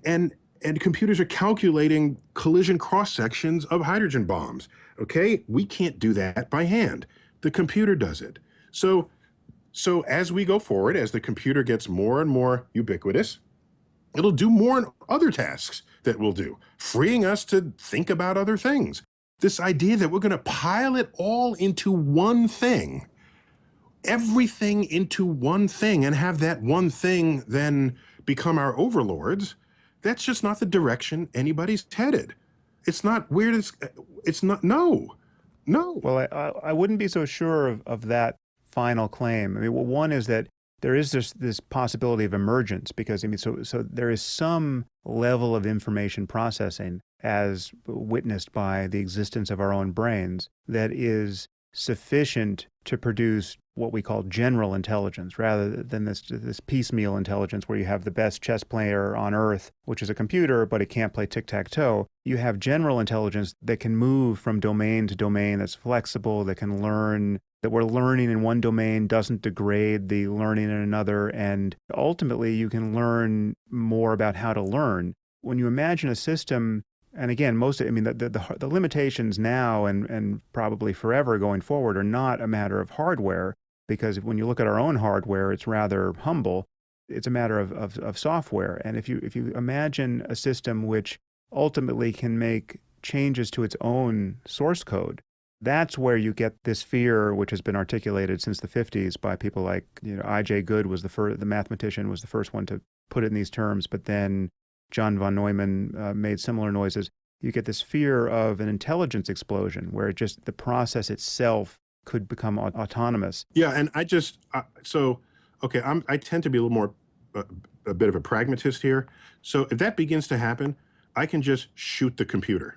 B: computers are calculating collision cross-sections of hydrogen bombs, okay? We can't do that by hand. The computer does it. So as we go forward, as the computer gets more and more ubiquitous, it'll do more other tasks that we'll do, freeing us to think about other things. This idea that we're going to pile it all into one thing, everything into one thing, and have that one thing then become our overlords, that's just not the direction anybody's headed. It's not where it's not, no.
A: Well, I wouldn't be so sure of that final claim. I mean, well, one is that there is this possibility of emergence because, I mean, so there is some level of information processing as witnessed by the existence of our own brains that is sufficient to produce what we call general intelligence rather than this piecemeal intelligence where you have the best chess player on earth, which is a computer, but it can't play tic-tac-toe. You have general intelligence that can move from domain to domain, that's flexible, that can learn, that we're learning in one domain doesn't degrade the learning in another, and ultimately you can learn more about how to learn. When you imagine a system, and again, the limitations now and probably forever going forward are not a matter of hardware, because when you look at our own hardware, it's rather humble. It's a matter of software. And if you imagine a system which ultimately can make changes to its own source code, that's where you get this fear, which has been articulated since the 50s by people like, I.J. Good was the mathematician, was the first one to put it in these terms, but then John von Neumann made similar noises. You get this fear of an intelligence explosion where the process itself could become autonomous.
B: Yeah, and I just, I tend to be a little more, a bit of a pragmatist here. So if that begins to happen, I can just shoot the computer.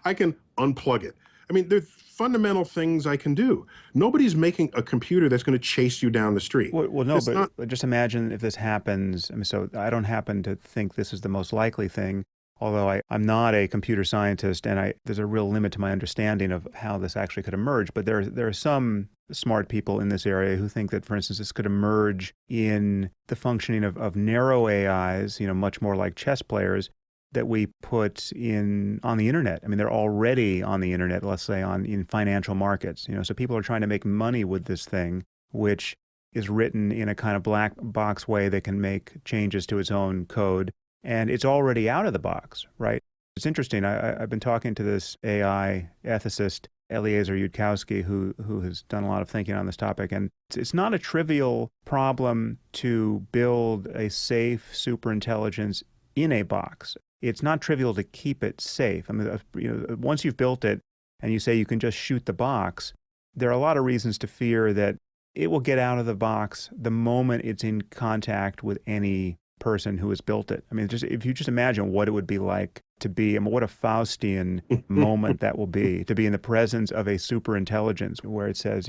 B: I can unplug it. I mean, there's fundamental things I can do. Nobody's making a computer that's going to chase you down the street.
A: Well, no, but just imagine if this happens. I mean, so I don't happen to think this is the most likely thing, although I'm not a computer scientist, and there's a real limit to my understanding of how this actually could emerge. But there are some smart people in this area who think that, for instance, this could emerge in the functioning of narrow AIs, much more like chess players, that we put on the internet. I mean, they're already on the internet, let's say in financial markets. So people are trying to make money with this thing, which is written in a kind of black box way that can make changes to its own code. And it's already out of the box, right? It's interesting. I've been talking to this AI ethicist, Eliezer Yudkowsky, who has done a lot of thinking on this topic. And it's not a trivial problem to build a safe superintelligence in a box. It's not trivial to keep it safe. I mean, once you've built it and you say you can just shoot the box, there are a lot of reasons to fear that it will get out of the box the moment it's in contact with any person who has built it. I mean, if you just imagine what it would be like to be, what a Faustian moment that will be, to be in the presence of a superintelligence where it says,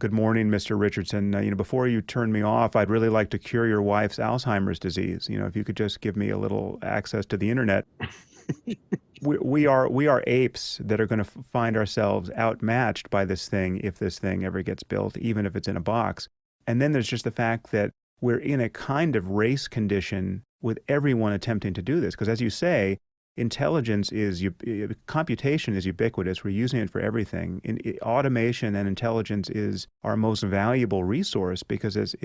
A: Good morning, Mr. Richardson. Before you turn me off, I'd really like to cure your wife's Alzheimer's disease. If you could just give me a little access to the internet. We are apes that are going to find ourselves outmatched by this thing if this thing ever gets built, even if it's in a box. And then there's just the fact that we're in a kind of race condition with everyone attempting to do this. Because as you say, computation is ubiquitous. We're using it for everything. Automation and intelligence is our most valuable resource because if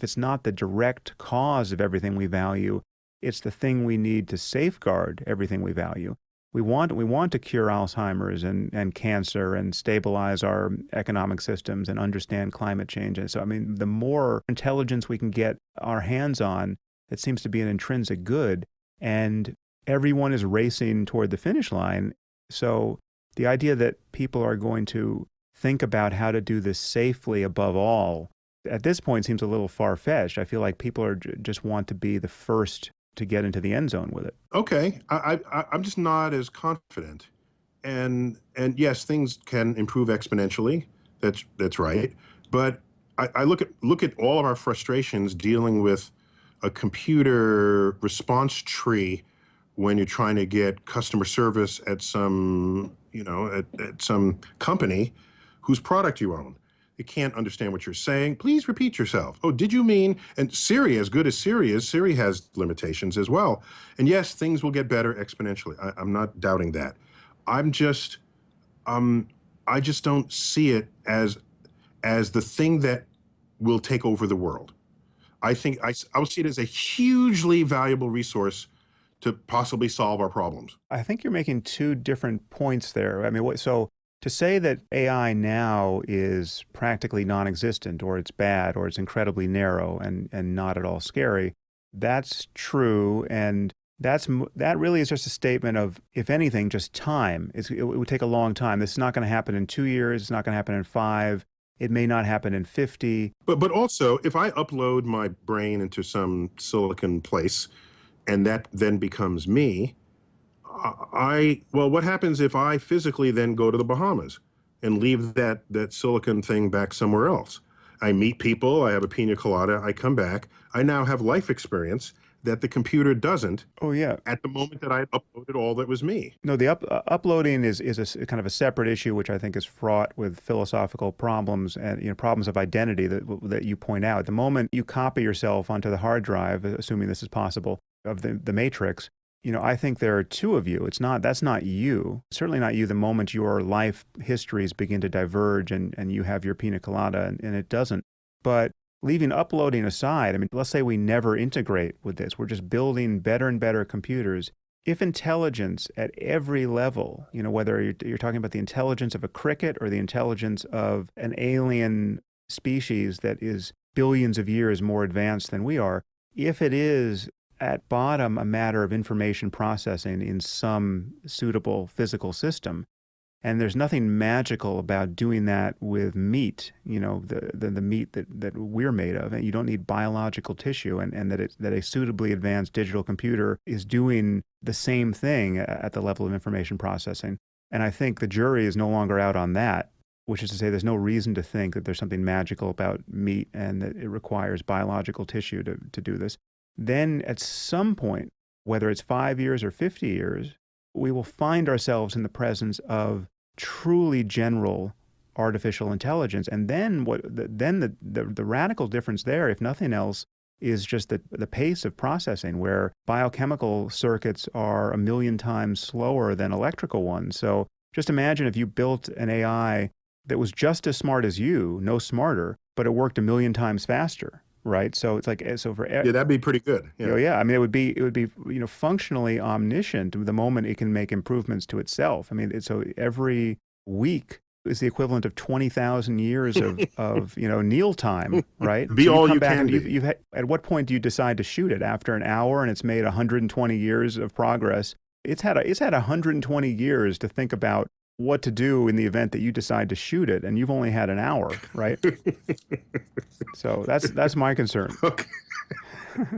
A: it's not the direct cause of everything we value, it's the thing we need to safeguard everything we value. We want to cure Alzheimer's and cancer and stabilize our economic systems and understand climate change. And so, the more intelligence we can get our hands on, it seems to be an intrinsic good. And everyone is racing toward the finish line. So the idea that people are going to think about how to do this safely above all, at this point seems a little far-fetched. I feel like people just want to be the first to get into the end zone with it.
B: Okay, I'm just not as confident. And yes, things can improve exponentially. That's right. But I look at all of our frustrations dealing with a computer response tree when you're trying to get customer service at some, at some company whose product you own. It can't understand what you're saying. Please repeat yourself. Oh, did you mean? And Siri, as good as Siri is, Siri has limitations as well. And yes, things will get better exponentially. I'm not doubting that. I just don't see it as the thing that will take over the world. I think I will see it as a hugely valuable resource to possibly solve our problems.
A: I think you're making two different points there. So to say that AI now is practically non-existent, or it's bad, or it's incredibly narrow and not at all scary, that's true. And that really is just a statement of, if anything, just time. It would take a long time. This is not going to happen in 2 years. It's not going to happen in 5. It may not happen in 50.
B: But also, if I upload my brain into some silicon place, and that then becomes me, what happens if I physically then go to the Bahamas and leave that silicon thing back somewhere else? I meet people, I have a pina colada, I come back, I now have life experience that the computer doesn't.
A: Oh, yeah.
B: At the moment that I uploaded all that was me.
A: No, the uploading is a kind of a separate issue, which I think is fraught with philosophical problems and problems of identity that you point out. The moment you copy yourself onto the hard drive, assuming this is possible, of the matrix, I think there are two of you. That's not you. Certainly not you the moment your life histories begin to diverge and you have your pina colada and it doesn't. But leaving uploading aside, let's say we never integrate with this. We're just building better and better computers. If intelligence at every level, whether you're talking about the intelligence of a cricket or the intelligence of an alien species that is billions of years more advanced than we are, if it is at bottom a matter of information processing in some suitable physical system, and there's nothing magical about doing that with meat, the meat that we're made of, and you don't need biological tissue, and that a suitably advanced digital computer is doing the same thing at the level of information processing. And I think the jury is no longer out on that, which is to say there's no reason to think that there's something magical about meat and that it requires biological tissue to do this. Then at some point, whether it's 5 years or 50 years, we will find ourselves in the presence of truly general artificial intelligence. And then the radical difference there, if nothing else, is just the pace of processing, where biochemical circuits are 1 million times slower than electrical ones. So just imagine if you built an AI that was just as smart as you, no smarter, but it worked 1 million times faster. Right, so it's like for
B: that'd be pretty good.
A: Yeah, it would be functionally omniscient the moment it can make improvements to itself. So every week is the equivalent of 20,000 years of kneel time, right?
B: Be
A: so
B: all you can be.
A: At what point do you decide to shoot it? After an hour and it's made 120 years of progress. It's had 120 years to think about what to do in the event that you decide to shoot it, and you've only had an hour, right? So that's my concern.
B: Okay.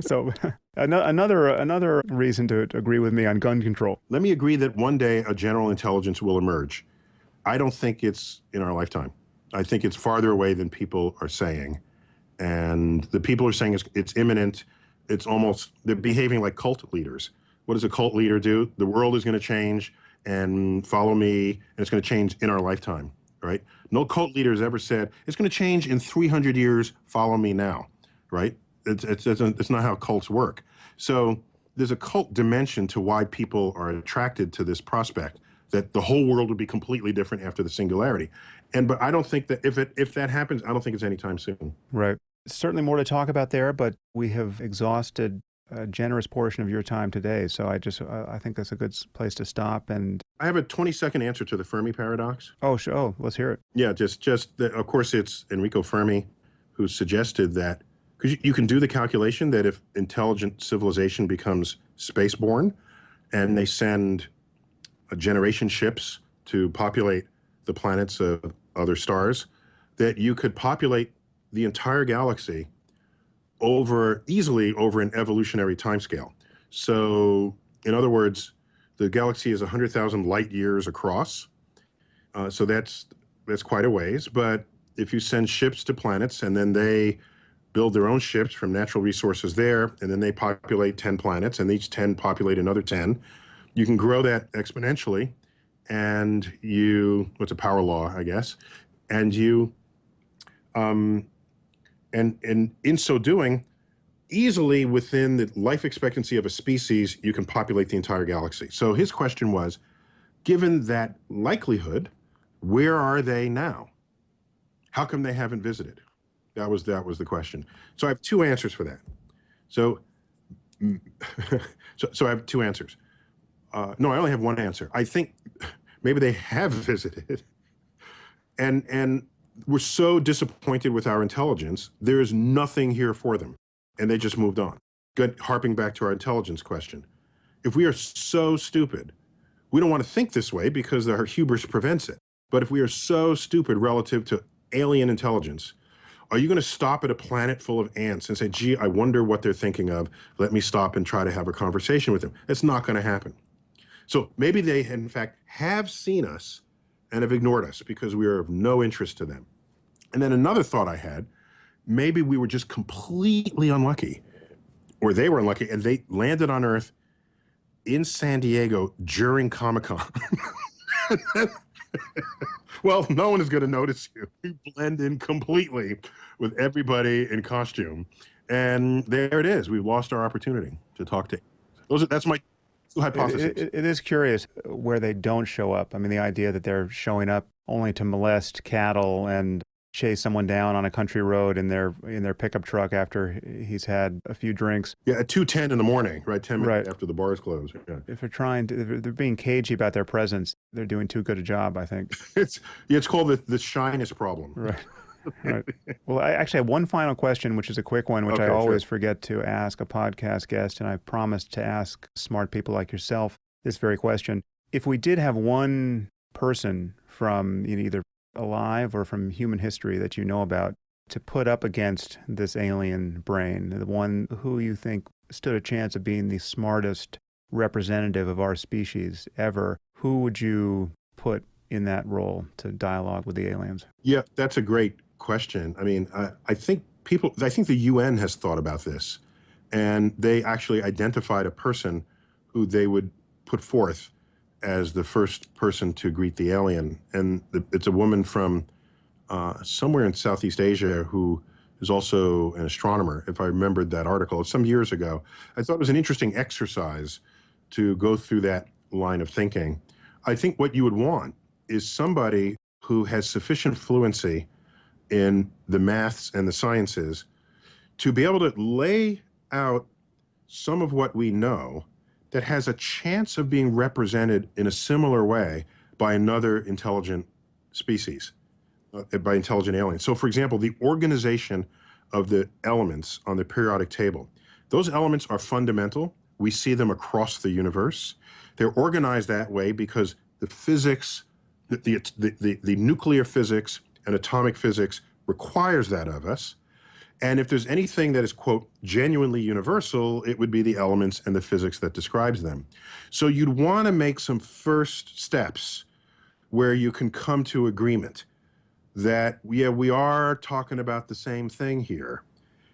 A: So another reason to agree with me on gun control.
B: Let me agree that one day a general intelligence will emerge. I don't think it's in our lifetime. I think it's farther away than people are saying. And the people are saying it's imminent. It's almost, they're behaving like cult leaders. What does a cult leader do? The world is going to change and follow me, and it's going to change in our lifetime, right? No cult leader has ever said, it's going to change in 300 years, follow me now, right? It's not how cults work. So there's a cult dimension to why people are attracted to this prospect, that the whole world would be completely different after the singularity. But I don't think that if that happens, I don't think it's anytime soon.
A: Right. Certainly more to talk about there, but we have exhausted a generous portion of your time today. So I think that's a good place to stop. And
B: I have a 20-second answer to the Fermi paradox.
A: oh, sure. Oh, let's hear it.
B: Yeah, of course, it's Enrico Fermi who suggested that, because you can do the calculation that if intelligent civilization becomes spaceborne and they send generation ships to populate the planets of other stars, that you could populate the entire galaxy easily over an evolutionary timescale. So, in other words, the galaxy is 100,000 light years across. So that's quite a ways. But if you send ships to planets and then they build their own ships from natural resources there, and then they populate 10 planets, and each 10 populate another 10, you can grow that exponentially. And what's a power law, I guess, and and in so doing, easily within the life expectancy of a species, you can populate the entire galaxy. So his question was, given that likelihood, where are they now? How come they haven't visited? That was the question. So I have two answers for that. So I have two answers. No, I only have one answer. I think maybe they have visited, and we're so disappointed with our intelligence, there is nothing here for them, and they just moved on. Harping back to our intelligence question. If we are so stupid, we don't want to think this way because our hubris prevents it. But if we are so stupid relative to alien intelligence, are you going to stop at a planet full of ants and say, gee, I wonder what they're thinking of. Let me stop and try to have a conversation with them. It's not going to happen. So maybe they, in fact, have seen us and have ignored us because we are of no interest to them. And then another thought I had, maybe we were just completely unlucky, or they were unlucky, and they landed on Earth in San Diego during Comic-Con. Well, no one is going to notice you. You blend in completely with everybody in costume. And there it is. We've lost our opportunity to talk to. That's my two hypotheses.
A: It is curious where they don't show up. I mean, the idea that they're showing up only to molest cattle and chase someone down on a country road in their pickup truck after he's had a few drinks.
B: Yeah, at 2:10 in the morning, right? 10 minutes after the bars close. Yeah.
A: If they're being cagey about their presence, they're doing too good a job, I think.
B: It's called the shyness problem.
A: Right. Right. Well, I actually have one final question, which is a quick one, which I always forget to ask a podcast guest, and I promised to ask smart people like yourself this very question. If we did have one person from either alive or from human history that you know about to put up against this alien brain, the one who you think stood a chance of being the smartest representative of our species ever, who would you put in that role to dialogue with the aliens?
B: Yeah, that's a great question. I mean, I think the UN has thought about this, and they actually identified a person who they would put forth as the first person to greet the alien. And it's a woman from somewhere in Southeast Asia who is also an astronomer, if I remembered that article. It's some years ago. I thought it was an interesting exercise to go through that line of thinking. I think what you would want is somebody who has sufficient fluency in the maths and the sciences to be able to lay out some of what we know that has a chance of being represented in a similar way by another intelligent species, by intelligent aliens. So for example, the organization of the elements on the periodic table, those elements are fundamental. We see them across the universe. They're organized that way because the physics, the nuclear physics and atomic physics requires that of us. And if there's anything that is, quote, genuinely universal, it would be the elements and the physics that describes them. So you'd want to make some first steps where you can come to agreement that, yeah, we are talking about the same thing here,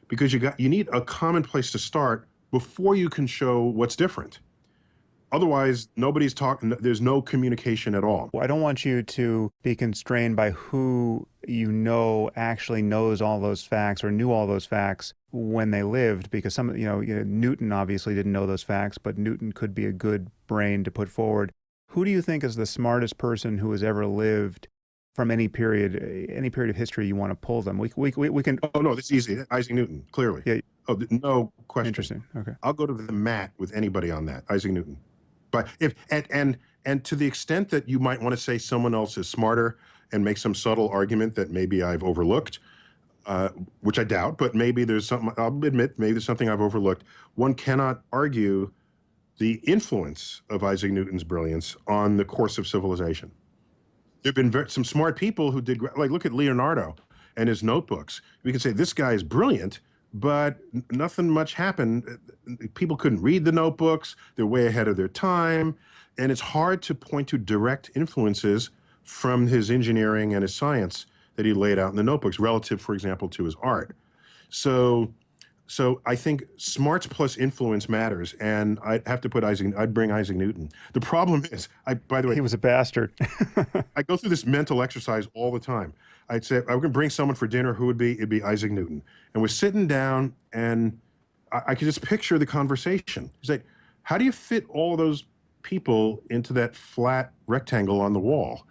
B: because you need a common place to start before you can show what's different. Otherwise, nobody's talking, there's no communication at all.
A: I don't want you to be constrained by who you know actually knows all those facts or knew all those facts when they lived, because Newton obviously didn't know those facts, but Newton could be a good brain to put forward. Who do you think is the smartest person who has ever lived from any period of history you want to pull them? We can.
B: Oh, no, that's easy. Isaac Newton, clearly.
A: Yeah.
B: Oh, no question.
A: Interesting. Okay.
B: I'll go to the mat with anybody on that, Isaac Newton. But if and to the extent that you might want to say someone else is smarter and make some subtle argument that maybe I've overlooked, which I doubt, but maybe there's something, I'll admit, maybe there's something I've overlooked. One cannot argue the influence of Isaac Newton's brilliance on the course of civilization. There have been some smart people who did, like, look at Leonardo and his notebooks. We can say this guy is brilliant, but nothing much happened. People couldn't read the notebooks. They're way ahead of their time. And it's hard to point to direct influences from his engineering and his science that he laid out in the notebooks relative, for example, to his art. So I think smarts plus influence matters, and I'd have to put I'd bring Isaac Newton. The problem is, by the way,
A: he was a bastard.
B: I go through this mental exercise all the time. I'd say, I'm going to bring someone for dinner, who would be? It'd be Isaac Newton. And we're sitting down, and I could just picture the conversation. He's like, how do you fit all those people into that flat rectangle on the wall?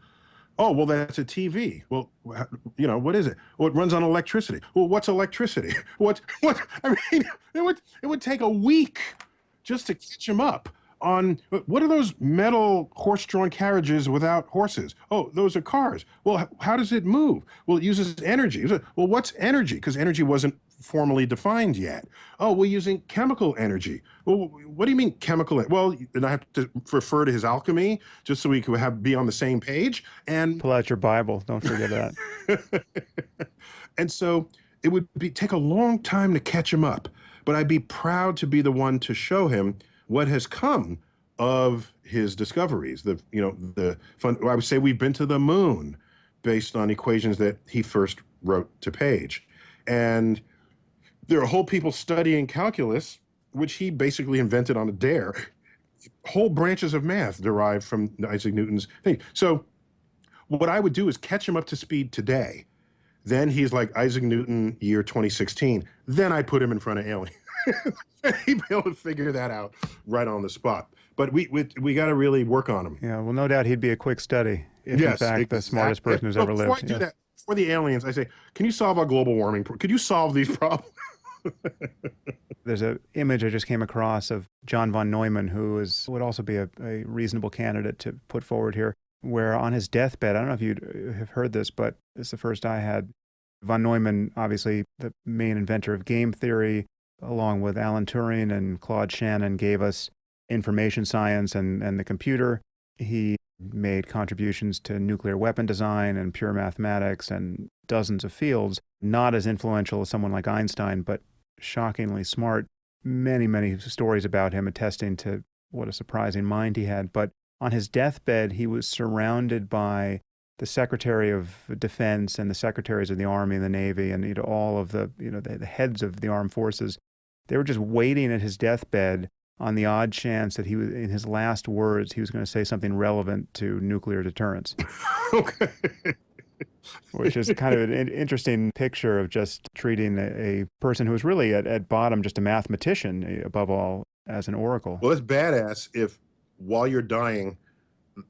B: Oh, well, that's a TV. Well, what is it? Well, it runs on electricity. Well, what's electricity? What? I mean, it would take a week just to catch him up on what are those metal horse-drawn carriages without horses? Oh, those are cars. Well, how does it move? Well, it uses energy. Well, what's energy? Because energy wasn't formally defined yet. Oh, we're using chemical energy. Well, what do you mean chemical? Well, and I have to refer to his alchemy just so we could be on the same page. And
A: pull out your Bible. Don't forget that.
B: And so it would take a long time to catch him up, but I'd be proud to be the one to show him what has come of his discoveries. I would say we've been to the moon based on equations that he first wrote to Page. And there are whole people studying calculus, which he basically invented on a dare. Whole branches of math derived from Isaac Newton's thing. So what I would do is catch him up to speed today. Then he's like Isaac Newton, year 2016. Then I put him in front of aliens. He'd be able to figure that out right on the spot. But we got to really work on him.
A: Yeah, well, no doubt he'd be a quick study if, in fact, the smartest person who's ever lived.
B: Before I do that, for the aliens, I say, can you solve our global warming? Could you solve these problems?
A: There's an image I just came across of John von Neumann, who would also be a reasonable candidate to put forward here, where on his deathbed, I don't know if you have heard this, but it's the first I had. Von Neumann, obviously the main inventor of game theory, along with Alan Turing and Claude Shannon, gave us information science and the computer. He made contributions to nuclear weapon design and pure mathematics and dozens of fields, not as influential as someone like Einstein, but shockingly smart. Many, many stories about him attesting to what a surprising mind he had. But on his deathbed, he was surrounded by the Secretary of Defense and the Secretaries of the Army and the Navy and all of the heads of the armed forces. They were just waiting at his deathbed on the odd chance that he was, in his last words, he was going to say something relevant to nuclear deterrence.
B: Okay.
A: Which is kind of an interesting picture of just treating a person who was really at bottom just a mathematician, above all, as an oracle.
B: Well, it's badass if while you're dying,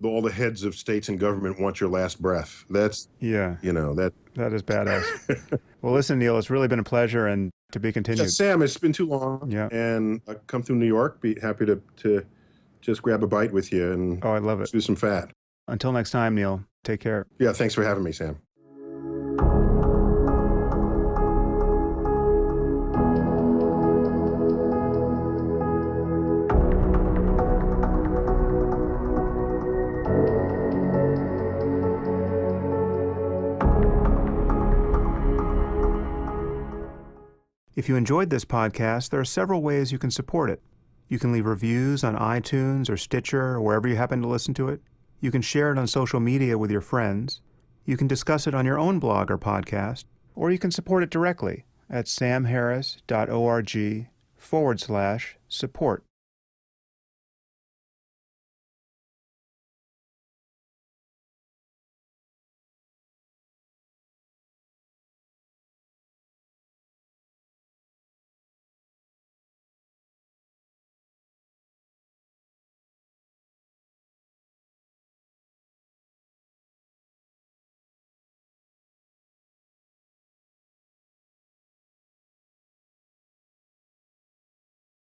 B: all the heads of states and government want your last breath. That's,
A: that is badass. Well, listen, Neil, it's really been a pleasure and to be continued.
B: Yeah, Sam, it's been too long.
A: Yeah.
B: And I come through New York, be happy to just grab a bite with you and
A: I love it.
B: Do some fat.
A: Until next time, Neil, take care.
B: Yeah, thanks for having me, Sam.
A: If you enjoyed this podcast, there are several ways you can support it. You can leave reviews on iTunes or Stitcher or wherever you happen to listen to it. You can share it on social media with your friends. You can discuss it on your own blog or podcast, or you can support it directly at samharris.org/support.